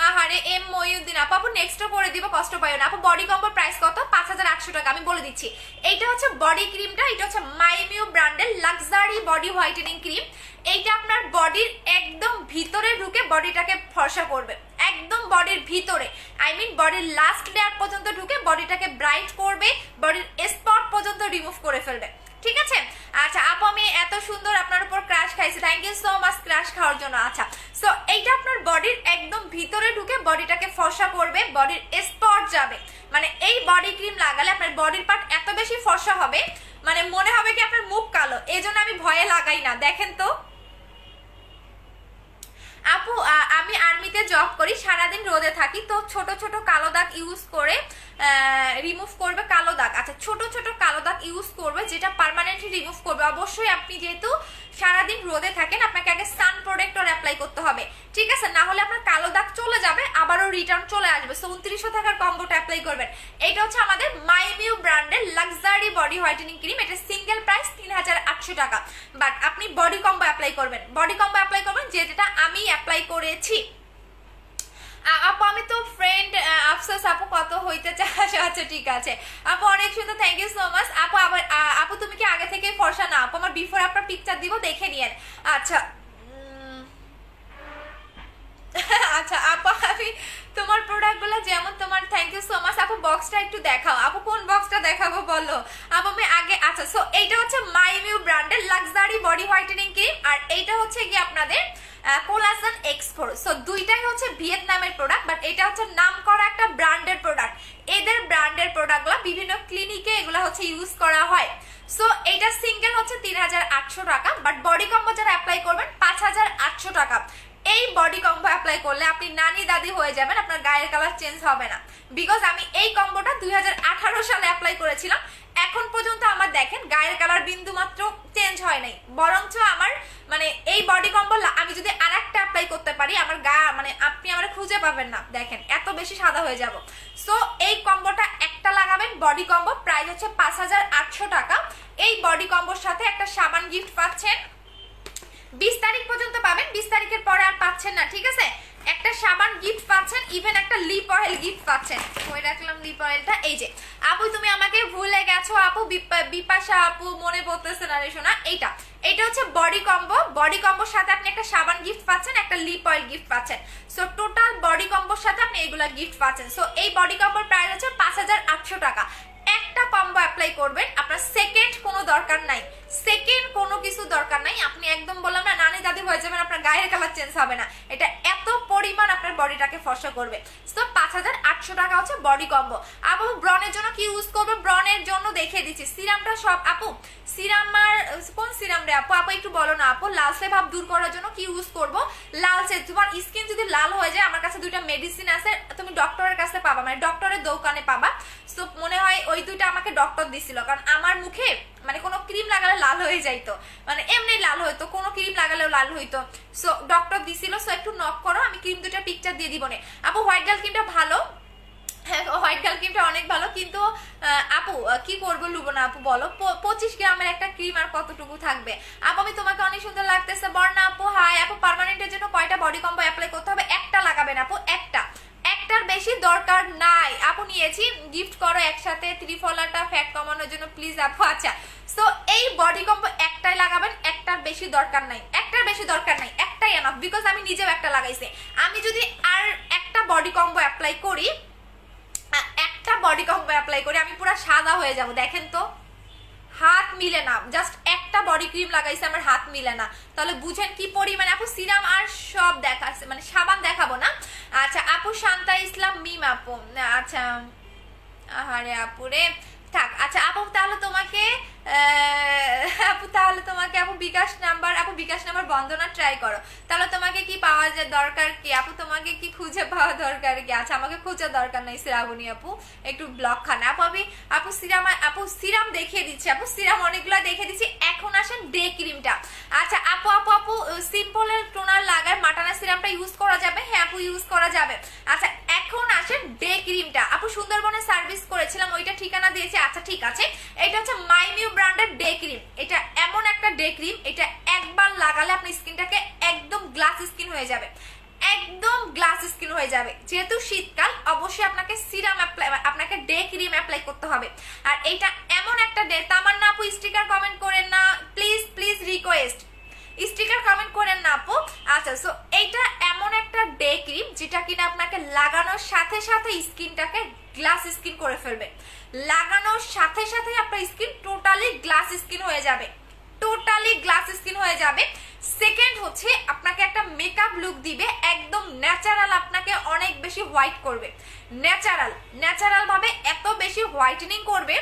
আহারে এম মহিউদ্দিন আপু, আপু নেক্সটও করে দিব, কষ্ট পাইও না আপু। বডি কম্বোর প্রাইস কত? 5800 টাকা। আমি বলে দিচ্ছি, এইটা হচ্ছে বডি ক্রিমটা, এটা হচ্ছে মাইমিউ ব্র্যান্ডের লাক্সারি বডি হোয়াইটেনিং ক্রিম। এইটা আপনার বডির একদম ভিতরে ঢুকে বডিটাকে ফর্সা করবে, একদম বডির ভিতরে, আই মিন বডির লাস্ট লেয়ার পর্যন্ত ঢুকে বডিটাকে ব্রাইট করবে, বডির স্পট পর্যন্ত রিমুভ করে ফেলবে, ঠিক আছে? আচ্ছা আপু আমি এত সুন্দর আপনার উপর ক্রাশ খাইছি, thank you so much crush খাওয়ার জন্য। আচ্ছা সো এইটা আপনার বডির একদম ভিতরে ঢুকে বডিটাকে ফর্সা করবে, বডির স্পট যাবে, মানে এই বডি ক্রিম লাগালে আপনার বডির পার্ট এত বেশি ফর্সা হবে, মানে মনে হবে কি আপনার মুখ কালো। এই জন্য আমি ভয়ে লাগাই না, দেখেন তো আপু। আমি আর্মিতে জব করি, সারাদিন রোদে থাকি, তো ছোট ছোট কালো দাগ ইউজ করে রিমুভ করবে কালো দাগ। আচ্ছা ছোট ছোট কালো দাগ ইউজ করবে যেটা পার্মানেন্টলি রিমুভ করবে। অবশ্যই আপনি যেহেতু সারাদিন রোদে থাকেন আপনাকে আগে সান প্রোটেক্টর অ্যাপ্লাই করতে হবে, ঠিক আছে? না হলে আপনার কালো দাগ চলে যাবে, আবারও রিটার্ন চলে আসবে। সো 2900 টাকার কম্বোটা অ্যাপ্লাই করবেন। এটা হচ্ছে আমাদের মাইমিউ ব্র্যান্ডের লাক্সারি বডি হোয়াইটেনিং ক্রিম, এটা সিঙ্গেল প্রাইস 3800 টাকা। বাট আপনি বডি কম্বো অ্যাপ্লাই করবেন, বডি কম্বো অ্যাপ্লাই করবেন যেটা আমি অ্যাপ্লাই করেছি। আপু আমি তো ফ্রেন্ড, আফসোস আপু কত হইতে চাস। আচ্ছা ঠিক আছে আপু, অনেক সুন্দর, থ্যাংক ইউ সো মাচ আপু। আবার আপু তুমি কি আগে থেকে ফর্সা না আপু? আমার বিফোর আপনার পিকচার দিব, দেখে নিয়েন। আচ্ছা আচ্ছা আপু আমি তোমার প্রোডাক্টগুলো যেমন তোমার, থ্যাংক ইউ সো মাচ আপু। বক্সটা একটু দেখাও আপু, কোন বক্সটা দেখাবো বলো আপু আমি আগে। আচ্ছা সো এইটা হচ্ছে মাইমিউ ব্র্যান্ডের লাক্সারি বডি হোয়াইটেনিং ক্রিম, আর এইটা হচ্ছে কি আপনাদের কোলাজেন X4। সো দুইটাই হচ্ছে ভিয়েতনামের প্রোডাক্ট, বাট এটা হচ্ছে নাম করা একটা ব্র্যান্ডের প্রোডাক্ট। এদের ব্র্যান্ডের প্রোডাক্টগুলো বিভিন্ন ক্লিনিকে এগুলো হচ্ছে ইউজ করা হয়। সো এটা সিঙ্গেল হচ্ছে 3800 টাকা, বাট বডি কম্বো যারা অ্যাপ্লাই করবেন 5800 টাকা। এই বডি কম্বো অ্যাপ্লাই করলে আপনি নানি দাদি হয়ে যাবেন, আপনার গায়ের কালার চেঞ্জ হবে না। বিকজ আমি এই কম্বোটা 2018 সালে অ্যাপ্লাই করেছিলাম, এখন পর্যন্ত আমার দেখেন গায়ের কালার বিন্দু মাত্র চেঞ্জ হয় নাই, বরঞ্চ আমার মানে এই বডি কম্বো আমি যদি আরেকটা অ্যাপ্লাই করতে পারি আমার গা মানে আপনি আমার খুঁজে পাবেন না, দেখেন এত বেশি সাদা হয়ে যাব। সো এই কম্বোটা একটা লাগাবেন, বডি কম্বো প্রাইস হচ্ছে 5800 টাকা। এই বডি কম্বোর সাথে একটা সাবান গিফট পাচ্ছেন, 20 তারিখ পর্যন্ত পাবেন, 20 তারিখের পরে আর পাচ্ছেন না, ঠিক আছে? একটা সাবান গিফট পাচ্ছেন, ইভেন একটা লিপ অয়েল গিফট পাচ্ছেন। কই রাখলাম লিপ অয়েলটা? এই যে আপু তুমি আমাকে ভুলে গেছো আপু, বিপাশা আপু মনে পড়তেছে না রে শোনা। এইটা হচ্ছে বডি কম্বো, বডি কম্বোর সাথে আপনি একটা সাবান গিফট পাচ্ছেন, একটা লিপ অয়েল গিফট পাচ্ছেন। সো টোটাল বডি কম্বোর সাথে আপনি এইগুলা গিফট পাচ্ছেন। সো এই বডি কম্বোর প্রাইস হচ্ছে 5800 টাকা। একটা কম্বো অ্যাপ্লাই করবেন, আপনার সেকেন্ড কোনো দরকার নাই, সেকেন্ড কোনো কিছু দরকার নাই। আপনি একদম বললাম না নানি দাদি হয়ে যাবেন, আপনার গায়ের কালার চেঞ্জ হবে না, এটা এত পরিমাণ আপনার বডিটাকে ফর্সা করবে। তো 5800 টাকা হচ্ছে বডি কম্বো। আপু ব্রনের জন্য কি ইউজ করবে? ব্রনের জন্য দেখিয়ে দিচ্ছি সিরামটা সব। আপু সিরামার কোন সিরাম রে আপু? আপু একটু বলো না আপু। লালচে ভাব দূর করার জন্য কি ইউজ করব? লালচে, তোমার স্কিন যদি লাল হয়ে যায় আমার কাছে দুইটা মেডিসিন আছে, তুমি ডক্টরের কাছে পাবা, মানে ডক্টরের দোকানে পাবা। সো মনে হয় ওই দুইটা আমাকে ডক্টর দিছিল, কারণ আমার মুখে মানে কোনো ক্রিম লাগালে লাল হয়ে যাইতো, মানে এমনি লাল হইতো, কোনো ক্রিম লাগালেও লাল হইতো। সো ডক্টর দিছিল। সো একটু নক করো, আমি ক্রিম দুইটা পিকচার দিয়ে দিব না। আপু হোয়াইট গার্ল ক্রিমটা ভালো, হ্যাঁ হোয়াইট গার্ল ক্রিমটা অনেক ভালো, কিন্তু আপু কি করবো লুবো না আপু বলো? 25 গ্রামের একটা ক্রিম আর কতটুকু থাকবে? আপু আমি তোমাকে অনেক সুন্দর লাগতেছে। বর্ণা আপু হাই। আপু পার্মানেন্টের জন্য কয়টা বডি কম্বো অ্যাপ্লাই করতে হবে? একটা লাগাবেন আপু, একটার বেশি দরকার নাই। আপু নিয়েছি, গিফট করো একসাথে ত্রিফলাটা ফ্যাট কমানোর জন্য প্লিজ আপু। আচ্ছা সো এই বডি কম্বো একটাই লাগাবেন, একটার বেশি দরকার নাই, একটাই এনাফ। বিকজ আমি নিজেও একটা লাগাইছি। আমি যদি আর একটা বডি কম্বো অ্যাপ্লাই করি, আমি পুরো সাদা হয়ে যাব, দেখেন তো হাত মিলে না, জাস্ট একটা বডি ক্রিম লাগাইছে আমার হাত মিলে না, তাহলে বুঝেন কি পরিমাণে। আপু সিরাম আর সব দেখাচ্ছে, মানে সাবান দেখাবো না। আচ্ছা আপু শান্তা ইসলাম মিম আপু, আচ্ছা আহারে আপুরে থাক। আচ্ছা আপু তাহলে তোমাকে আপু বিকাশ নাম্বার বন্দনা ট্রাই করো, তাহলে তোমাকে কি পাওয়া যায় দরকার কি আপু, তোমাকে কি খুঁজে পাওয়া দরকার কি? আচ্ছা আমাকে খুঁজে দরকার নাই শ্রাবণী আপু, একটু ব্লক খান আপু। সিরাম দেখিয়ে দিচ্ছি আপু, সিরাম অনেকগুলো দেখিয়ে দিচ্ছি। এখন আসেন ডে ক্রিমটা। আচ্ছা আপু সিম্পলের টোনার লাগায় মাটানা সিরামটা ইউজ করা যাবে? হ্যাঁ আপু ইউজ করা যাবে। আচ্ছা এখন আসেন ডে ক্রিমটা। আপু সুন্দরবনে সার্ভিস করেছিলাম, ওইটা ঠিকানা দিয়েছি। আচ্ছা ঠিক আছে, এটা হচ্ছে মাইমিউ ব্র্যান্ডের ডে ক্রিম। এটা এমন একটা ডে ক্রিম, এটা একবার লাগালে আপনার স্কিনটাকে একদম গ্লাস স্কিন হয়ে যাবে, একদম গ্লাস স্কিন হয়ে যাবে। যেহেতু শীতকাল অবশ্যই আপনাকে সিরাম অ্যাপ্লাই, আপনাকে ডে ক্রিম অ্যাপ্লাই করতে হবে। আর এইটা এমন একটা ডে, তামান্না আপু স্টিকার কমেন্ট করেন না please, please request, sticker comment করেন না আপু। আচ্ছা সো এইটা এমন একটা ডে ক্রিম যেটা কিনা আপনাকে লাগানোর সাথে সাথে স্কিনটাকে গ্লাস স্কিন করে ফেলবে, লাগানোর সাথে সাথে আপনার স্কিন টোটালি গ্লাস স্কিন হয়ে যাবে, টোটালি গ্লাস স্কিন হয়ে যাবে। সেকেন্ড হচ্ছে আপনাকে একটা মেকআপ লুক দিবে, একদম ন্যাচারাল, আপনাকে অনেক বেশি হোয়াইট করবে, ন্যাচারাল ভাবে এত বেশি হোয়াইটেনিং করবে,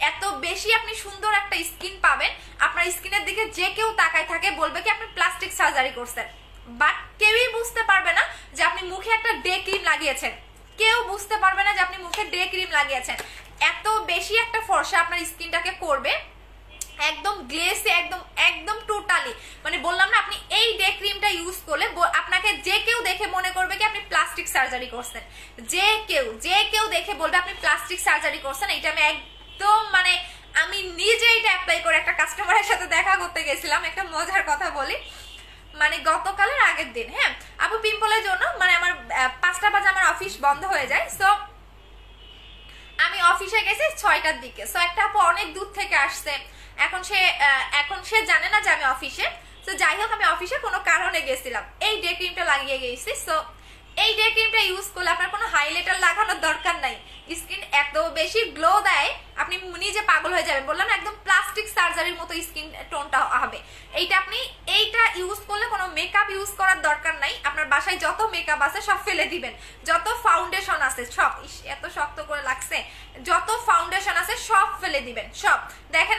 এত বেশি আপনি সুন্দর একটা স্কিন পাবেন। আপনার স্কিনের দিকে যে কেউ তাকায় থাকে বলবে কি আপনি প্লাস্টিক সার্জারি করছেন, বাট কেউই বুঝতে পারবে না যে আপনি মুখে একটা ডে ক্রিম লাগিয়েছেন, কেউ বুঝতে পারবে না যে আপনি মুখে ডে ক্রিম লাগিয়েছেন। এত বেশি একটা ফর্সা আপনার স্কিনটাকে করবে, একদম গ্লেসি, একদম একদম টোটালি, মানে বললাম না আপনি এই ডে ক্রিমটা ইউজ করলে আপনাকে যে কেউ দেখে মনে করবে কি আপনি প্লাস্টিক সার্জারি করছেন, যে কেউ দেখে বলবে আপনি প্লাস্টিক সার্জারি করছেন। এটা আমি একদম মানে আমি নিজে এটা অ্যাপ্লাই করে একটা কাস্টমারের সাথে দেখা করতে গেছিলাম। একটা মজার কথা বলি, মানে গতকালের আগের দিন, হ্যাঁ আপু পিম্পলের জন্য মানে আমার 5টা বাজে আমার অফিস বন্ধ হয়ে যায়। সো আমি অফিসে গেছি 6টার দিকে। সো একটা আপু অনেক দূর থেকে আসছে, এখন সে জানে না যে আমি অফিসে। তো যাই হোক আমি অফিসে কোনো কারণে গেছিলাম, এই ডে ক্রিমটা লাগিয়ে গেছি। সো এই ডে ক্রিমটা ইউজ করলে আপনার কোনো হাইলাইটার লাগানোর দরকার নাই, স্কিন এত বেশি গ্লো দেয় আপনি নিজে পাগল হয়ে যাবেন। বললাম একদম প্লাস্টিক সার্জারির মতো স্কিন টোনটা হবে। এইটা ইউজ করলে কোনো মেকআপ ইউজ করার দরকার নাই, আপনার বাসায় যত মেকআপ আছে সব ফেলে দিবেন, যত ফাউন্ডেশন আছে সব, এত শক্ত করে লাগছে, যত ফাউন্ডেশন আছে সব ফেলে দিবেন সব। দেখেন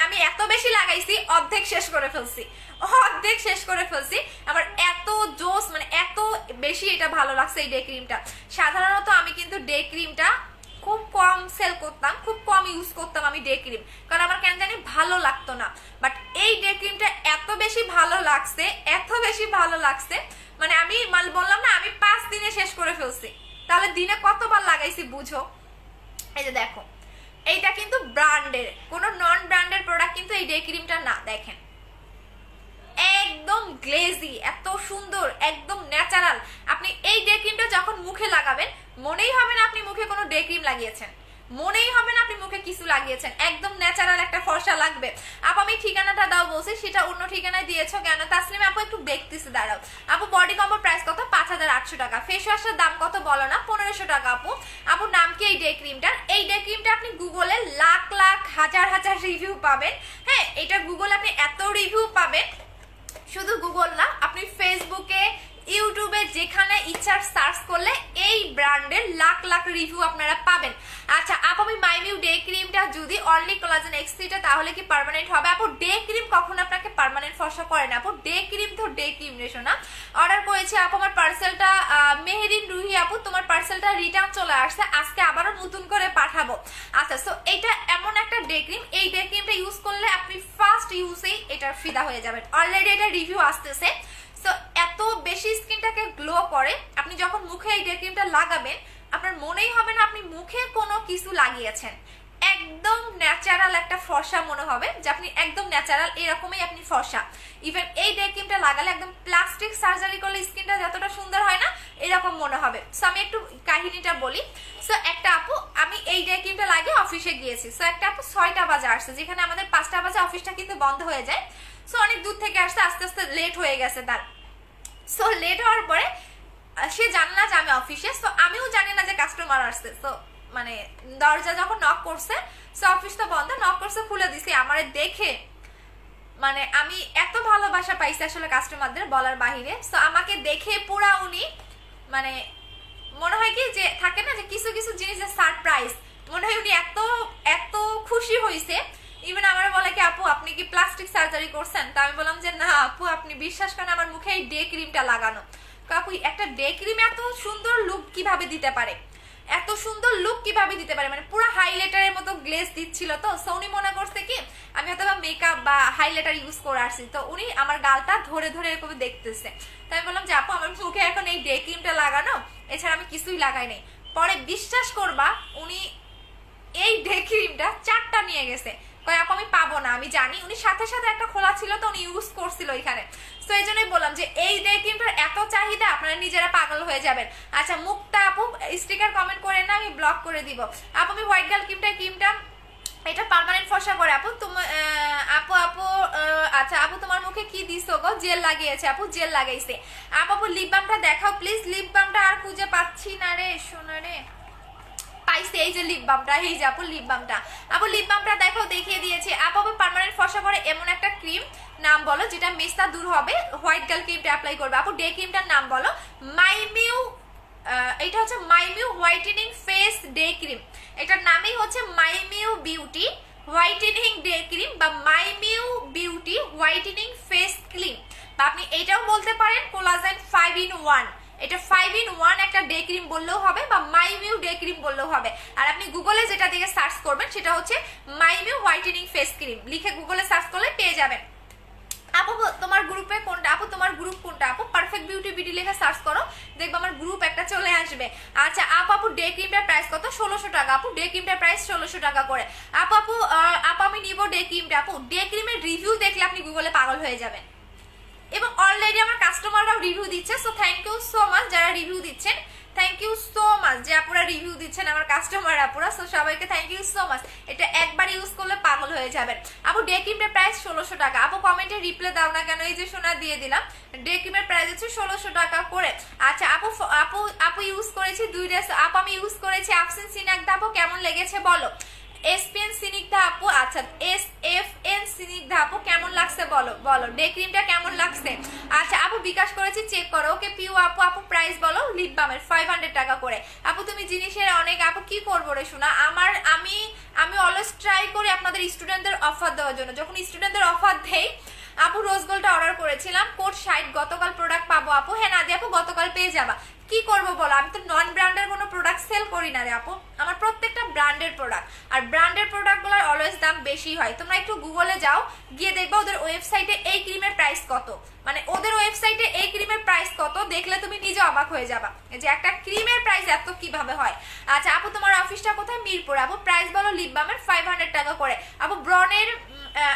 আমি এত বেশি লাগাইছি অর্ধেক শেষ করে ফেলছি, আমার এত জোস, মানে এত বেশি এটা ভালো লাগছে এই ডে ক্রিমটা। সাধারণত আমি কিন্তু ডে ক্রিমটা খুব কম সেল করতাম, খুব কম ইউজ করতাম আমি ডে ক্রিম, কারণ আমার কেন জানি ভালো লাগতো না। বাট এই ডে ক্রিমটা এত বেশি ভালো লাগছে, মানে আমি বললাম না আমি 5 দিনে শেষ করে ফেলছি। তাহলে দিনে কতবার লাগাইছি বুঝো। এই যে দেখো, এইটা কিন্তু ব্র্যান্ডের, কোনো নন ব্র্যান্ডের প্রোডাক্ট কিন্তু এই ডে ক্রিমটা না। দেখেন একদম গ্লেজি, এত সুন্দর, একদম ন্যাচারাল। আপনি এই ডে ক্রিমটা যখন মুখে লাগাবেন মনেই হবে না আপনি মুখে কোনো ডে ক্রিম লাগিয়েছেন, মনেই হবে না আপনি মুখে কিছু লাগিয়েছেন, একদম ন্যাচারাল একটা ফর্সা লাগবে। আপু আমি ঠিকানাটা দাও বলছি, সেটা অন্য ঠিকানায় দিয়েছো কেন? তাসলিম আপু একটু দেখতেছি, দাঁড়াও। আপু বডি কম্বো প্রাইস কত? 5800 টাকা। ফেস ওয়াশের দাম কত বলো না? 1500 টাকা। আপুর নাম কি এই ডে ক্রিমটার? এই ডে ক্রিমটা আপনি গুগলে লাখ হাজার রিভিউ পাবেন। হ্যাঁ এটা গুগলে আপনি এত রিভিউ পাবেন, শুধু গুগল না আপনি ফেসবুকে, ইউটিউবে যেখানে ইচ্ছা সার্চ করলে এই ব্র্যান্ডের লাখ রিভিউ আপনারা পাবেন। আচ্ছা আপু আমি মাইমিউ ডে ক্রিমটা যদি অনলি কোলাজেন X3 তাহলে কি পার্মানেন্ট হবে? আপু ডে ক্রিম কখনো আপনাকে পার্মানেন্ট ফর্সা করে না। আপু ডে ক্রিম তো ডে ক্রিম রেশো না। অর্ডার করেছি আপু, আমার পার্সেলটা মেহেরিন রুহি আপু, তোমার পার্সেলটা রিটার্ন চলে আসছে, আজকে আবারও নতুন করে পাঠাবো। আচ্ছা সো এটা এমন একটা ডে ক্রিম, এই ডে ক্রিমটা ইউজ করলে আপনি ফার্স্ট ইউজেই এটার ফিদা হয়ে যাবেন। অলরেডি এটা রিভিউ আসতেছে। সো এত বেশি স্কিনটাকে গ্লো করে, আপনি যখন মুখে এই ডে ক্রিমটা লাগাবেন আপনার মনেই হবে না আপনি মুখে কোনো কিছু লাগিয়েছেন, একদম ন্যাচারাল একটা ফর্সা মনে হবে যে আপনি একদম ন্যাচারাল, এরকমই আপনি ফর্সা। ইভেন এই ডে ক্রিমটা লাগালে একদম প্লাস্টিক সার্জারি করলে স্কিনটা যতটা সুন্দর হয় না এরকম মনে হবে। সো আমি একটু কাহিনীটা বলি। সো একটা আপু, আমি এই ডে ক্রিমটা লাগিয়ে অফিসে গিয়েছি। সো একটা আপু 6টা বাজে আসছে, যেখানে আমাদের 5টা বাজে অফিসটা কিন্তু বন্ধ হয়ে যায়। সো অনেক দূর থেকে আসতে আস্তে আস্তে লেট হয়ে গেছে তার। সো লেট হওয়ার পরে সে জানে না যে আমি অফিসে, সো আমিও জানি না যে কাস্টমার আসছে। সো মানে দরজা যখন নক করছে, সো অফিস তো বন্ধ, নক করছে খুলে দিছি। আমারে দেখে মানে আমি এত ভালোবাসা পাইছি আসলে কাস্টমারদের বলার বাহিরে। সো আমাকে দেখে পুরা উনি মানে মনে হয় কি যে থাকে না যে কিছু কিছু জিনিসের সারপ্রাইজ, মনে হয় উনি এত এত খুশি হয়েছে। ইভেন আমার বলে কি আপু আপনি কি প্লাস্টিক সার্জারি করছেন? তা আমি বললাম যে না আপু আপনি বিশ্বাস করেন আমার মুখে এই ডে ক্রিমটা লাগানো। আপু একটা ডে ক্রিম এত সুন্দর লুক কিভাবে দিতে পারে, এত সুন্দর লুক কিভাবে দিতে পারে, মানে পুরো হাইলাইটারের মতো গ্লেজ দিচ্ছিল। তো উনি মনে করছে কি আমি হয়তো মেকআপ বা হাইলাইটার ইউজ করে আসছি, তো উনি আমার গালটা ধরে ধরে এরকম দেখতেছে। তাই আমি বললাম যে আপু আমার মুখে এখন এই ডে ক্রিমটা লাগানো, এছাড়া আমি কিছুই লাগাই নাই। পরে বিশ্বাস করবা উনি এই ডে ক্রিমটা 4টা নিয়ে গেছে। কয় আপু আমি পাবো না, আমি জানি। উনি সাথে সাথে একটা খোলা ছিল তো উনি ইউজ করছিল এখানে। তো এই জন্যই বললাম যে এই ডে ক্রিমটার এত চাহিদা আপনারা নিজেরা পাগল হয়ে যাবেন। আচ্ছা মুখটা আপু স্টিকার কমেন্ট করে না, আমি ব্লক করে দিব। আপু আমি হোয়াইট গার্ল ক্রিমটা এটা পার্মানেন্ট ফর্সা করে আপু। আপু আপু আচ্ছা আপু তোমার মুখে কি দিছো গো? জেল লাগিয়েছে আপু, জেল লাগাইছে। আপু লিপ বামটা দেখাও প্লিজ। লিপ বামটা আর খুঁজে পাচ্ছি না রে সোনা রে। পাইছে এই যে লিপ বামটা, এই যে আপু লিপ বামটা। আপু লিপ বামটা দেখো দেখিয়ে দিয়েছি। আপু পার্মানেন্ট ফর্সা করে এমন একটা ক্রিম নাম বলো যেটা মেস্তা দূর হবে, হোয়াইট গার্ল ক্রিমটা অ্যাপ্লাই করবে। আপু ডে ক্রিমটার নাম বলো। মাইমিউ, এটা হচ্ছে মাইমিউ হোয়াইটেনিং ফেস ডে ক্রিম। এটার নামই হচ্ছে মাইমিউ বিউটি হোয়াইটেনিং ডে ক্রিম বা মাইমিউ বিউটি হোয়াইটেনিং ফেস ক্রিম, বা আপনি এটাও বলতে পারেন কোলাজেন 5 in 1। এটা 5 in 1 একটা ডে ক্রিম বললেও হবে বা মাইমিউ ডে ক্রিম বললেও হবে। আর আপনি গুগলে যেটা দিকে সার্চ করবেন সেটা হচ্ছে মাইমিউ হোয়াইটেনিং ফেস ক্রিম লিখে গুগলে সার্চ করলে পেয়ে যাবেন। আপু তোমার গ্রুপে কোনটা? আপু তোমার গ্রুপ কোনটা? আপু পারফেক্ট বিউটি বিডি লিখে সার্চ করো, দেখবে আমার গ্রুপ একটা চলে আসবে। আচ্ছা আপু ডে ক্রিমটার প্রাইস কত? 1600 টাকা। আপু ডে ক্রিমটার প্রাইস 1600 টাকা করে। আপু আমি নিব ডে ক্রিমটা। আপু ডে ক্রিমের রিভিউ দেখলে আপনি গুগলে পাগল হয়ে যাবেন, এবং অলরেডি আমার কাস্টমাররাও রিভিউ দিচ্ছে। So thank you so much যারা রিভিউ দিচ্ছেন, থ্যাংক ইউ সো মাচ যে আপুরা রিভিউ দিচ্ছেন আমার কাস্টমার আপুরা। সো সবাইকে থ্যাংক ইউ সো মাচ। এটা একবার ইউজ করলে পাগল হয়ে যাবেন। আপু ডে ক্রিমের প্রাইস 1600 টাকা। আপু কমেন্টে রিপ্লাই দাও না কেন, এই যে সোনা দিয়ে দিলাম। ডে ক্রিমের প্রাইস হচ্ছে 1600 টাকা করে। আচ্ছা আপু আপু আপু ইউজ করেছি 2 ডেজ। আপু আমি ইউজ করেছি আফসিন সিনাকদা। আপু কেমন লেগেছে বলো। এসপিএন সিনিকদা আপু, আচ্ছা এসএফএন সিনিকদা আপু কেমন লাগছে বলো বলো, ডে ক্রিমটা কেমন লাগছে। আচ্ছা আপু বিকাশ করেছি চেক করো। ওকে পিউ আপু আপু প্রাইস বলো লিপ বামের 500 টাকা করে। আপু তুমি জিনিসের অনেক। আপু কি করবো রে শোনা, আমি অলওয়েজ ট্রাই করি আপনাদের স্টুডেন্টদের অফার দেওয়ার জন্য। যখন স্টুডেন্টদের অফার দেই, আপু রোজ গোল্ডটা অর্ডার করেছিলাম কোড 60, গতকাল প্রোডাক্ট পাবো আপু। হ্যাঁ নাদি আপু গতকাল পেয়ে যাবা। কি করবো বলো, আমি তো নন ব্র্যান্ডের কোনো প্রোডাক্ট সেল করি না রে আপু, আমার প্রত্যেকটা ব্র্যান্ডের প্রোডাক্ট। আর ব্র্যান্ডের প্রোডাক্টগুলোর অলওয়েজ দাম বেশি হয়। তোমরা একটু গুগলে যাও, গিয়ে দেখবা ওদের ওয়েবসাইটে এই ক্রিমের প্রাইস কত, মানে ওদের ওয়েবসাইটে এই ক্রিমের প্রাইস কত, দেখলে তুমি নিজে অবাক হয়ে যাবা যে একটা ক্রিমের প্রাইস এত কিভাবে হয়। আচ্ছা আপু তোমার অফিসটা কোথায়? মিরপুর। আপু প্রাইস বলো লিপ বামের 500 টাকা করে। আপু ব্রনের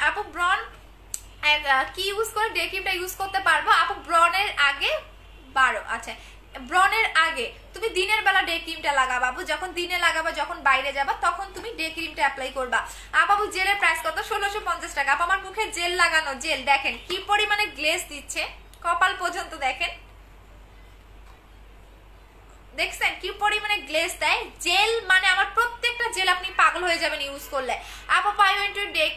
আপু ব্রন কি ইউজ করে ডে ক্রিমটা ইউজ করতে পারবো? আপু ব্রনের আগে 12। আচ্ছা ব্রনের আগে তুমি দিনের বেলা ডে ক্রিমটা লাগাবা আপু, যখন দিনে লাগাবা যখন বাইরে যাবা তখন তুমি ডে ক্রিমটা অ্যাপ্লাই করবা। আপু জেলের প্রাইস কত? 1650 টাকা। আপু আমার মুখে জেল লাগানো, জেল দেখেন কি পরিমাণে গ্লেজ দিচ্ছে, কপাল পর্যন্ত দেখেন, দেখছেন কি পরিমাণে গ্লেজ দেয় জেল। মানে আমার প্রত্যেকটা জেল আপনি পাগল হয়ে যাবেন ইউজ করলে। আপু I went to day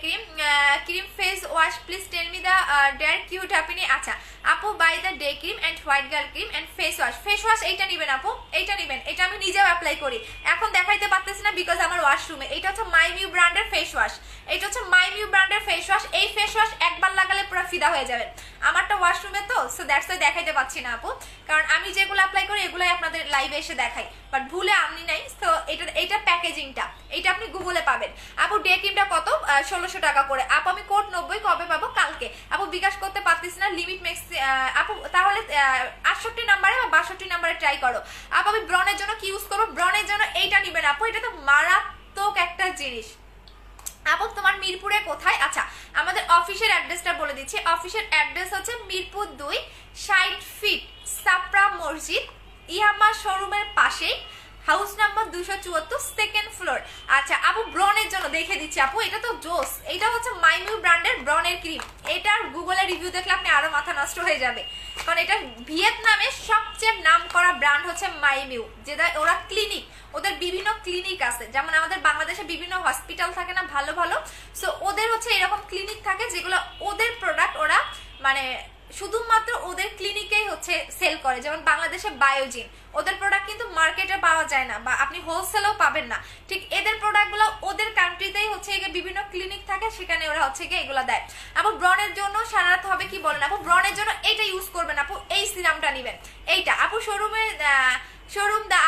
cream face wash please tell me the dare cute happening। আচ্ছা আপু by the day cream and white girl cream and face wash এইটা নিবেন আপু, এইটা নিবেন। এটা আমি নিজেও অ্যাপ্লাই করি, এখন দেখাইতে পারতেছি না বিকজ আমার ওয়াশরুমে। এটা হচ্ছে মাইমিউ ব্র্যান্ডের ফেস ওয়াশ, এটা হচ্ছে মাইমিউ ব্র্যান্ডের ফেস ওয়াশ। এই ফেস ওয়াশ একবার লাগালে পুরো ফিদা হয়ে যাবেন। আমারটা ওয়াশরুমে তো, সো দ্যাটস ওয়াই দেখাইতে পাচ্ছি না আপু, কারণ আমি যেগুলো অ্যাপ্লাই করি এগুলাই আপনাদের লাইভে এসে দেখাই, বাট ভুলে আমি নাই। তো এটা প্যাকেজিংটা, এটা আপনি গুগলে পাবেন। আপু ডে ক্রিমটা কত? 1600 টাকা করে। আপু আমি কোড 90 কবে পাবো? কালকে। আপু বিকাশ করতে পারতেছি না, লিমিট ম্যাক্স। আপু তাহলে 68 নাম্বারে বা 62 নাম্বারে ট্রাই করো। আপু আমি ব্রনের জন্য কি ইউজ করবো? ব্রনের জন্য এইটা নিবেন আপু, এটা তো মারাত্মক একটা জিনিস। আপু তোমার মিরপুরে কোথায়? আচ্ছা আমাদের অফিসের অ্যাড্রেসটা বলে দিচ্ছি। অফিসের অ্যাড্রেস হচ্ছে মিরপুর 2 60 ফিট সাপরা মসজিদ ইয়ামা শোরুমের পাশেই, হাউস নাম্বার 274 সেকেন্ড ফ্লোর। আচ্ছা আপু ব্রনের জন্য দেখে দিচ্ছি আপু, এটা তো জোস। এটা হচ্ছে মাইমিউ ব্র্যান্ডের ব্রনের ক্রিম, এটার গুগলে রিভিউ দেখলে আপনি আরো মাথা নষ্ট হয়ে যাবে। কারণ এটা ভিয়েতনামের সবচেয়ে নামকরা ব্র্যান্ড হচ্ছে মাইমিউ, যেটা ওরা ক্লিনিক, ওদের বিভিন্ন ক্লিনিক আছে, যেমন আমাদের বাংলাদেশে বিভিন্ন হসপিটাল থাকে না ভালো ভালো, সো ওদের হচ্ছে এরকম ক্লিনিক থাকে যেগুলো ওদের প্রোডাক্ট ওরা মানে শুধুমাত্র ওদের ক্লিনিকেই হচ্ছে সেল করে। যেমন বাংলাদেশে বায়োজিন, ওদের প্রোডাক্ট কিন্তু মার্কেটে পাওয়া যায় না বা আপনি হোলসেলেও পাবেন না, ঠিক এদের প্রোডাক্টগুলো ওদের কান্ট্রিতেই হচ্ছে বিভিন্ন ক্লিনিক থাকে, সেখানে ওরা হচ্ছে গিয়ে এগুলো দেয়। আপু ব্রনের জন্য সারাতে হবে কি বলেন? আপু ব্রনের জন্য এইটা ইউজ করবেন, আপু এই সিরামটা নেবেন এইটা। আপু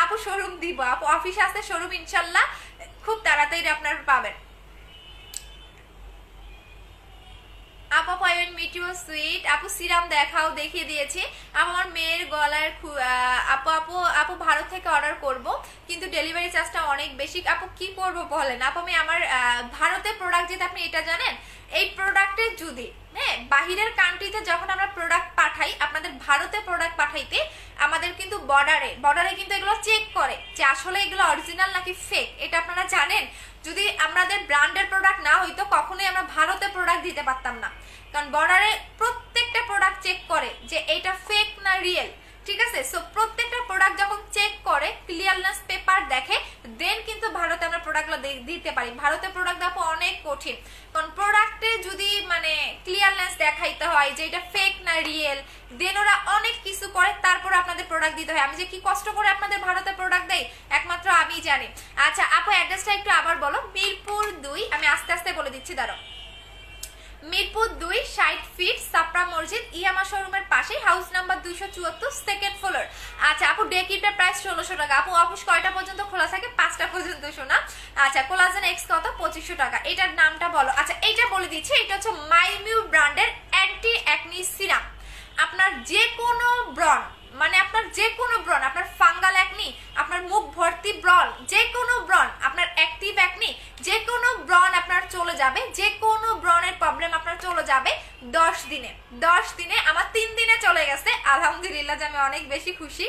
আপু শোরুম দিব, আপু অফিসে আসতে শোরুম ইনশাল্লাহ খুব তাড়াতাড়ি আপনারা পাবেন। আপু পয়েন্ট মিট ইউ সুইট, আপু সিরাম দেখাও, দেখিয়ে দিয়েছি। আমার মেয়ের গলার আপু আপু আপু ভারত থেকে অর্ডার করব, কিন্তু ডেলিভারি চার্জটা অনেক বেশি। আপু কি করব বলেন? আপু আমি আমার ভারতের প্রোডাক্ট, যেটা আপনি এটা জানেন, এই প্রোডাক্টের যদি হ্যাঁ বাহিরের কান্ট্রিতে যখন আমরা প্রোডাক্ট পাঠাই, আপনাদের ভারতে প্রোডাক্ট পাঠাইতে আমাদের কিন্তু বর্ডারে কিন্তু এগুলো চেক করে যে আসলে এগুলো অরিজিনাল নাকি ফেক, এটা আপনারা জানেন। যদি আমাদের ব্র্যান্ডের প্রোডাক্ট না হইতো কখনোই আমরা ভারতে প্রোডাক্ট দিতে পারতাম না, কারণ বর্ডারে প্রত্যেকটা প্রোডাক্ট চেক করে যে এটা ফেক না রিয়েল, ঠিক আছে? সো প্রত্যেকটা প্রোডাক্ট যখন চেক করে ক্লিয়ারনেস পেপার দেখে, দেন কিন্তু ভারতে আমরা প্রোডাক্টগুলো দিতে পারি। ভারতের প্রোডাক্ট দেখো অনেক কঠিন, কারণ প্রোডাক্টে যদি মানে ক্লিয়ারনেস দেখাইতে হয় যে এটা ফেক না রিয়েল, দেন ওরা অনেক কিছু করে তারপর আপনাদের প্রোডাক্ট দিতে হয়। আমি যে কি কষ্ট করে আপনাদের ভারতে প্রোডাক্ট দেই একমাত্র আমি জানি। আচ্ছা আপু অ্যাড্রেসটা একটু আবার বলো। মিরপুর 2, আমি আস্তে আস্তে বলে দিচ্ছি, দাঁড়াও। মিরপুর 2, 60 ফিট, সাপড়া মসজিদ, ইয়ামা শোরুমের পাশে, হাউস নাম্বার 274, সেকেন্ড ফ্লোর। আচ্ছা আপু ডে কিটটার প্রাইস 1600 টাকা। আপু অফিস কয়টা পর্যন্ত খোলা থাকে? 5টা পর্যন্ত শোনা। আচ্ছা কোলাজেন এক্স কত? 2500 টাকা। এটার নামটা বলো। আচ্ছা এইটা বলে দিচ্ছি, এটা হচ্ছে মাইমিউ ব্র্যান্ডের অ্যান্টি অ্যাকনি সিরাম। আপনার যে কোনো ব্রণ, মানে আপনার যে কোনো ব্রণ, আপনার ফাঙ্গাল অ্যাকনি, আপনার মুখ ভর্তি ব্রণ, যে কোনো ব্রণ, আপনার অ্যাক্টিভ অ্যাকনি, যে কোনো ব্রণ আপনার চলে যাবে, যে কোনো ব্রণের প্রবলেম আপনার চলে যাবে 10 দিনে। 10 দিনে, আমার 3 দিনে চলে গেছে আলহামদুলিল্লাহ, যে আমি অনেক বেশি খুশি।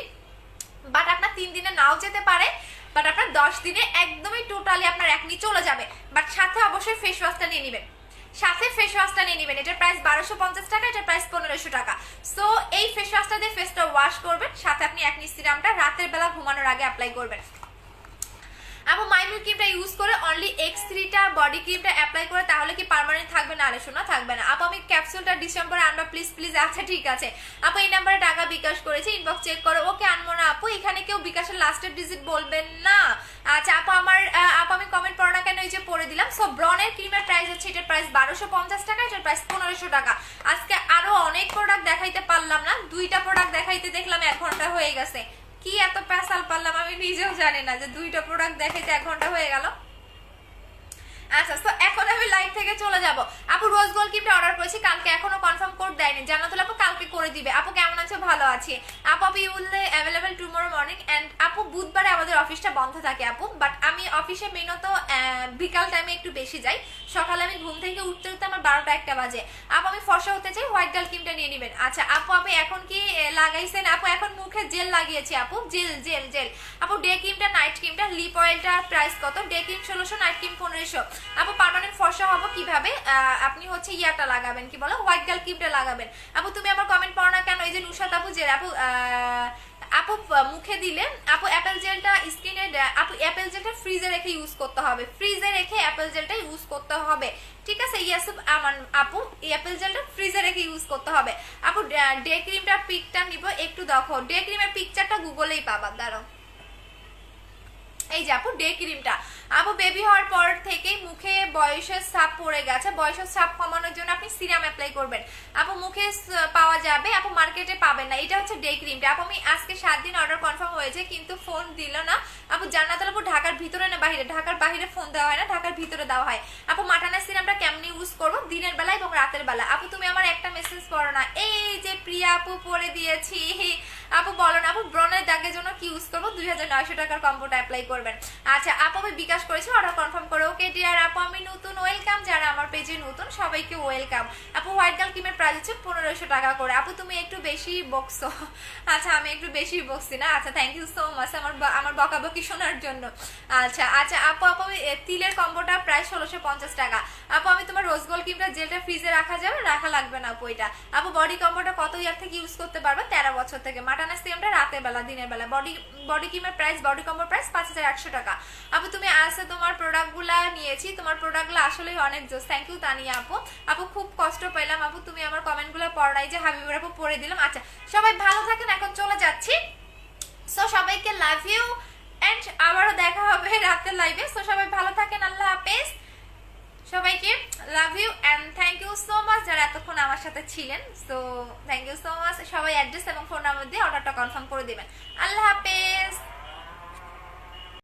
বাট আপনার 3 দিনে নাও যেতে পারে, বাট আপনার 10 দিনে একদমই টোটালি আপনার অ্যাকনি চলে যাবে। বাট সাথে অবশ্যই ফেস ওয়াশটা নিয়ে নেবেন, সাথে ফেস ওয়াশটা নিয়ে নেবেন। এটার প্রাইস 1250 টাকা, এটার প্রাইস 1500 টাকা। সো এই ফেস ওয়াশটা দিয়ে ফেসটা ওয়াশ করবেন, সাথে আপনি অ্যাকনি সিরামটা রাতের বেলা ঘুমানোর আগে অ্যাপ্লাই করবেন। আপু মাইমিউ ক্রিমটা ইউজ করে অনলি X3টা বডি ক্রিমটা অ্যাপ্লাই করে তাহলে কি পার্মানেন্ট থাকবে না? আরে শোনা থাকবে না। আপু আমি ক্যাপসুলটা ডিসেম্বরে আনবা প্লিজ প্লিজ। আচ্ছা ঠিক আছে আপু, এই নাম্বারে টাকা বিকাশ করেছি, ইনবক্স চেক করো। ওকে আনবো না আপু, এখানে কেউ বিকাশের লাস্টের ডিজিট বলবেন না। আচ্ছা আপু আপু আমি কমেন্ট পড়ো না কেন, এই যে পড়ে দিলাম। সো ব্রনের ক্রিমের প্রাইস হচ্ছে, এটার প্রাইস 1250 টাকা, এটার প্রাইস 1500 টাকা। আজকে আরো অনেক প্রোডাক্ট দেখাইতে পারলাম না, 2টা প্রোডাক্ট দেখাইতে দেখলাম 1 ঘন্টা হয়ে গেছে। কি এত পেশাল পারলাম আমি নিজেও জানি না, যে 2টা প্রোডাক্ট দেখাইতে 1 ঘন্টা হয়ে গেল। আচ্ছা তো এখন আমি লাইভ থেকে চলে যাব। আপু রোজ গোল্ড ক্রিমটা অর্ডার করেছি, কালকে এখনো কনফার্ম কোড দেয়নি, জানাতো আপু কালকে করে দিবে। আপু কেমন আছো? ভালো আছি আপু। আপু you will available tomorrow morning and আপু বুধবারে আমাদের অফিসটা বন্ধ থাকে আপু, বাট আমি অফিসে মেনত বিকাল টাইমে একটু বেশি যাই, সকালে আমি ঘুম থেকে উঠতে উঠতে আমার 12টা 1টা বাজে। আপু আমি ফর্সা হতে চাই, হোয়াইট গার্ল ক্রিমটা নিয়ে নেবেন। আচ্ছা আপু আপনি এখন কি লাগাইছেন? আপু এখন মুখে জেল লাগিয়েছি আপু, জেল জেল জেল। আপু ডে ক্রিমটা, নাইট ক্রিমটা, লিপ অয়েলটার প্রাইস কত? Day cream 1600, night cream 1500। আপু পার্মানেন্ট ফর্সা হবো কিভাবে? আপনি হচ্ছে ইয়াটা লাগাবেন, কি বলো, হোয়াইট গার্ল ক্রিমটা লাগাবেন। আপু তুমি আমার কমেন্ট পড়ো না কেন? এই যে নুশাত আপু যে আপু আপু মুখে দিলে আপু অ্যাপেল জেলটা স্কিনে, আপু অ্যাপেল জেলটা ফ্রিজে রেখে ইউজ করতে হবে, ফ্রিজে রেখে অ্যাপেল জেলটা ইউজ করতে হবে, ঠিক আছে? ইয়াস আমার আপু অ্যাপেল জেলটা ফ্রিজে রেখে ইউজ করতে হবে। আপু ডে ক্রিমটার পিকটা নিব, একটু দেখো। ডে ক্রিমের পিকচারটা গুগলেই পাবা, দাঁড়াও। এই যে আপু ডে ক্রিমটা, আপু বেবি হওয়ার পর থেকেই মুখে বয়সের ছাপ পড়ে গেছে, বয়সের ছাপ কমানোর জন্য আপনি সিরাম অ্যাপ্লাই করবেন। আপু মুখে পাওয়া যাবে, আপু মার্কেটে পাবেন না। এটা হচ্ছে ডে ক্রিমটা। আপু আমি আজকে 7 দিন অর্ডার কনফার্ম হয়েছে, কিন্তু ফোন দিল না আপু। জান্নাতুল আপু ঢাকার ভিতরে না বাহিরে? ঢাকার বাহিরে ফোন দেওয়া হয় না, ঢাকার ভিতরে দেওয়া হয়। আপু মাটানা সিরামটা কেমনি ইউজ করবো? দিনের বেলা এবং রাতের বেলা। আপু তুমি আমার একটা মেসেজ পড়ো না। এই যে প্রিয়া আপু পড়ে দিয়েছি। আপু বলেন আপু ব্রণের দাগের জন্য কি ইউজ করবো? 2900 টাকার কম্বোটা অ্যাপ্লাই করবেন। আচ্ছা আপু আমি বিকাশ করেছি, অর্ডার কনফার্ম করে। ওকে ডিয়ার আপু আমি নতুন, ওয়েলকাম। যারা আমার পেজে নতুন সবাইকে ওয়েলকাম। আপু হোয়াইট গার্ল ক্রিমের প্রাইস হচ্ছে 1500 টাকা করে। আপু তুমি একটু বেশি বকছো। আচ্ছা আমি একটু বেশি বকছি না? আচ্ছা থ্যাংক ইউ সো মাচ আমার বকাবকি শোনার জন্য। আচ্ছা আচ্ছা আপু আমি তিলের কম্বোটা প্রায় 1650 টাকা। আপু আমি তোমার রোজ গোল্ড ক্রিমটা জেলটা ফ্রিজে রাখা যাবে? রাখা লাগবে না আপু এটা। আপু বডি কম্বোটা কত ইয়ার থেকে ইউজ করতে পারবে? 13 বছর থেকে। মাটানা সিরামটা রাতের বেলা, দিনের বেলা। বডি ক্রিমের প্রাইস, বডি কম্বোর প্রাইস 5800 টাকা। আপু তুমি আসে তোমার প্রোডাক্টগুলা নিয়েছি, তোমার প্রোডাক্টগুলো আসলেই অনেক জোস। থ্যাংক ইউ তানিয়া আপু। আপু খুব কষ্ট পেলাম আপু, তুমি আমার কমেন্টগুলো পড়াই যে হাবিবুর আপু পড়ে দিলাম। আচ্ছা সবাই ভালো থাকেন, এখন চলে যাচ্ছি। সো সবাইকে লাভ ইউ এন্ড আবারও দেখা হবে রাতের লাইভে। সো সবাই ভালো থাকেন, আল্লাহ হাফেজ। সবাইকে love you and thank you so much যারা এতক্ষণ আমার সাথে ছিলেন। So thank you so much. সবাই অ্যাড্রেস এবং ফোন নাম্বার দিয়ে অর্ডারটা কনফার্ম করে দিবেন। আল্লাহ হাফেজ।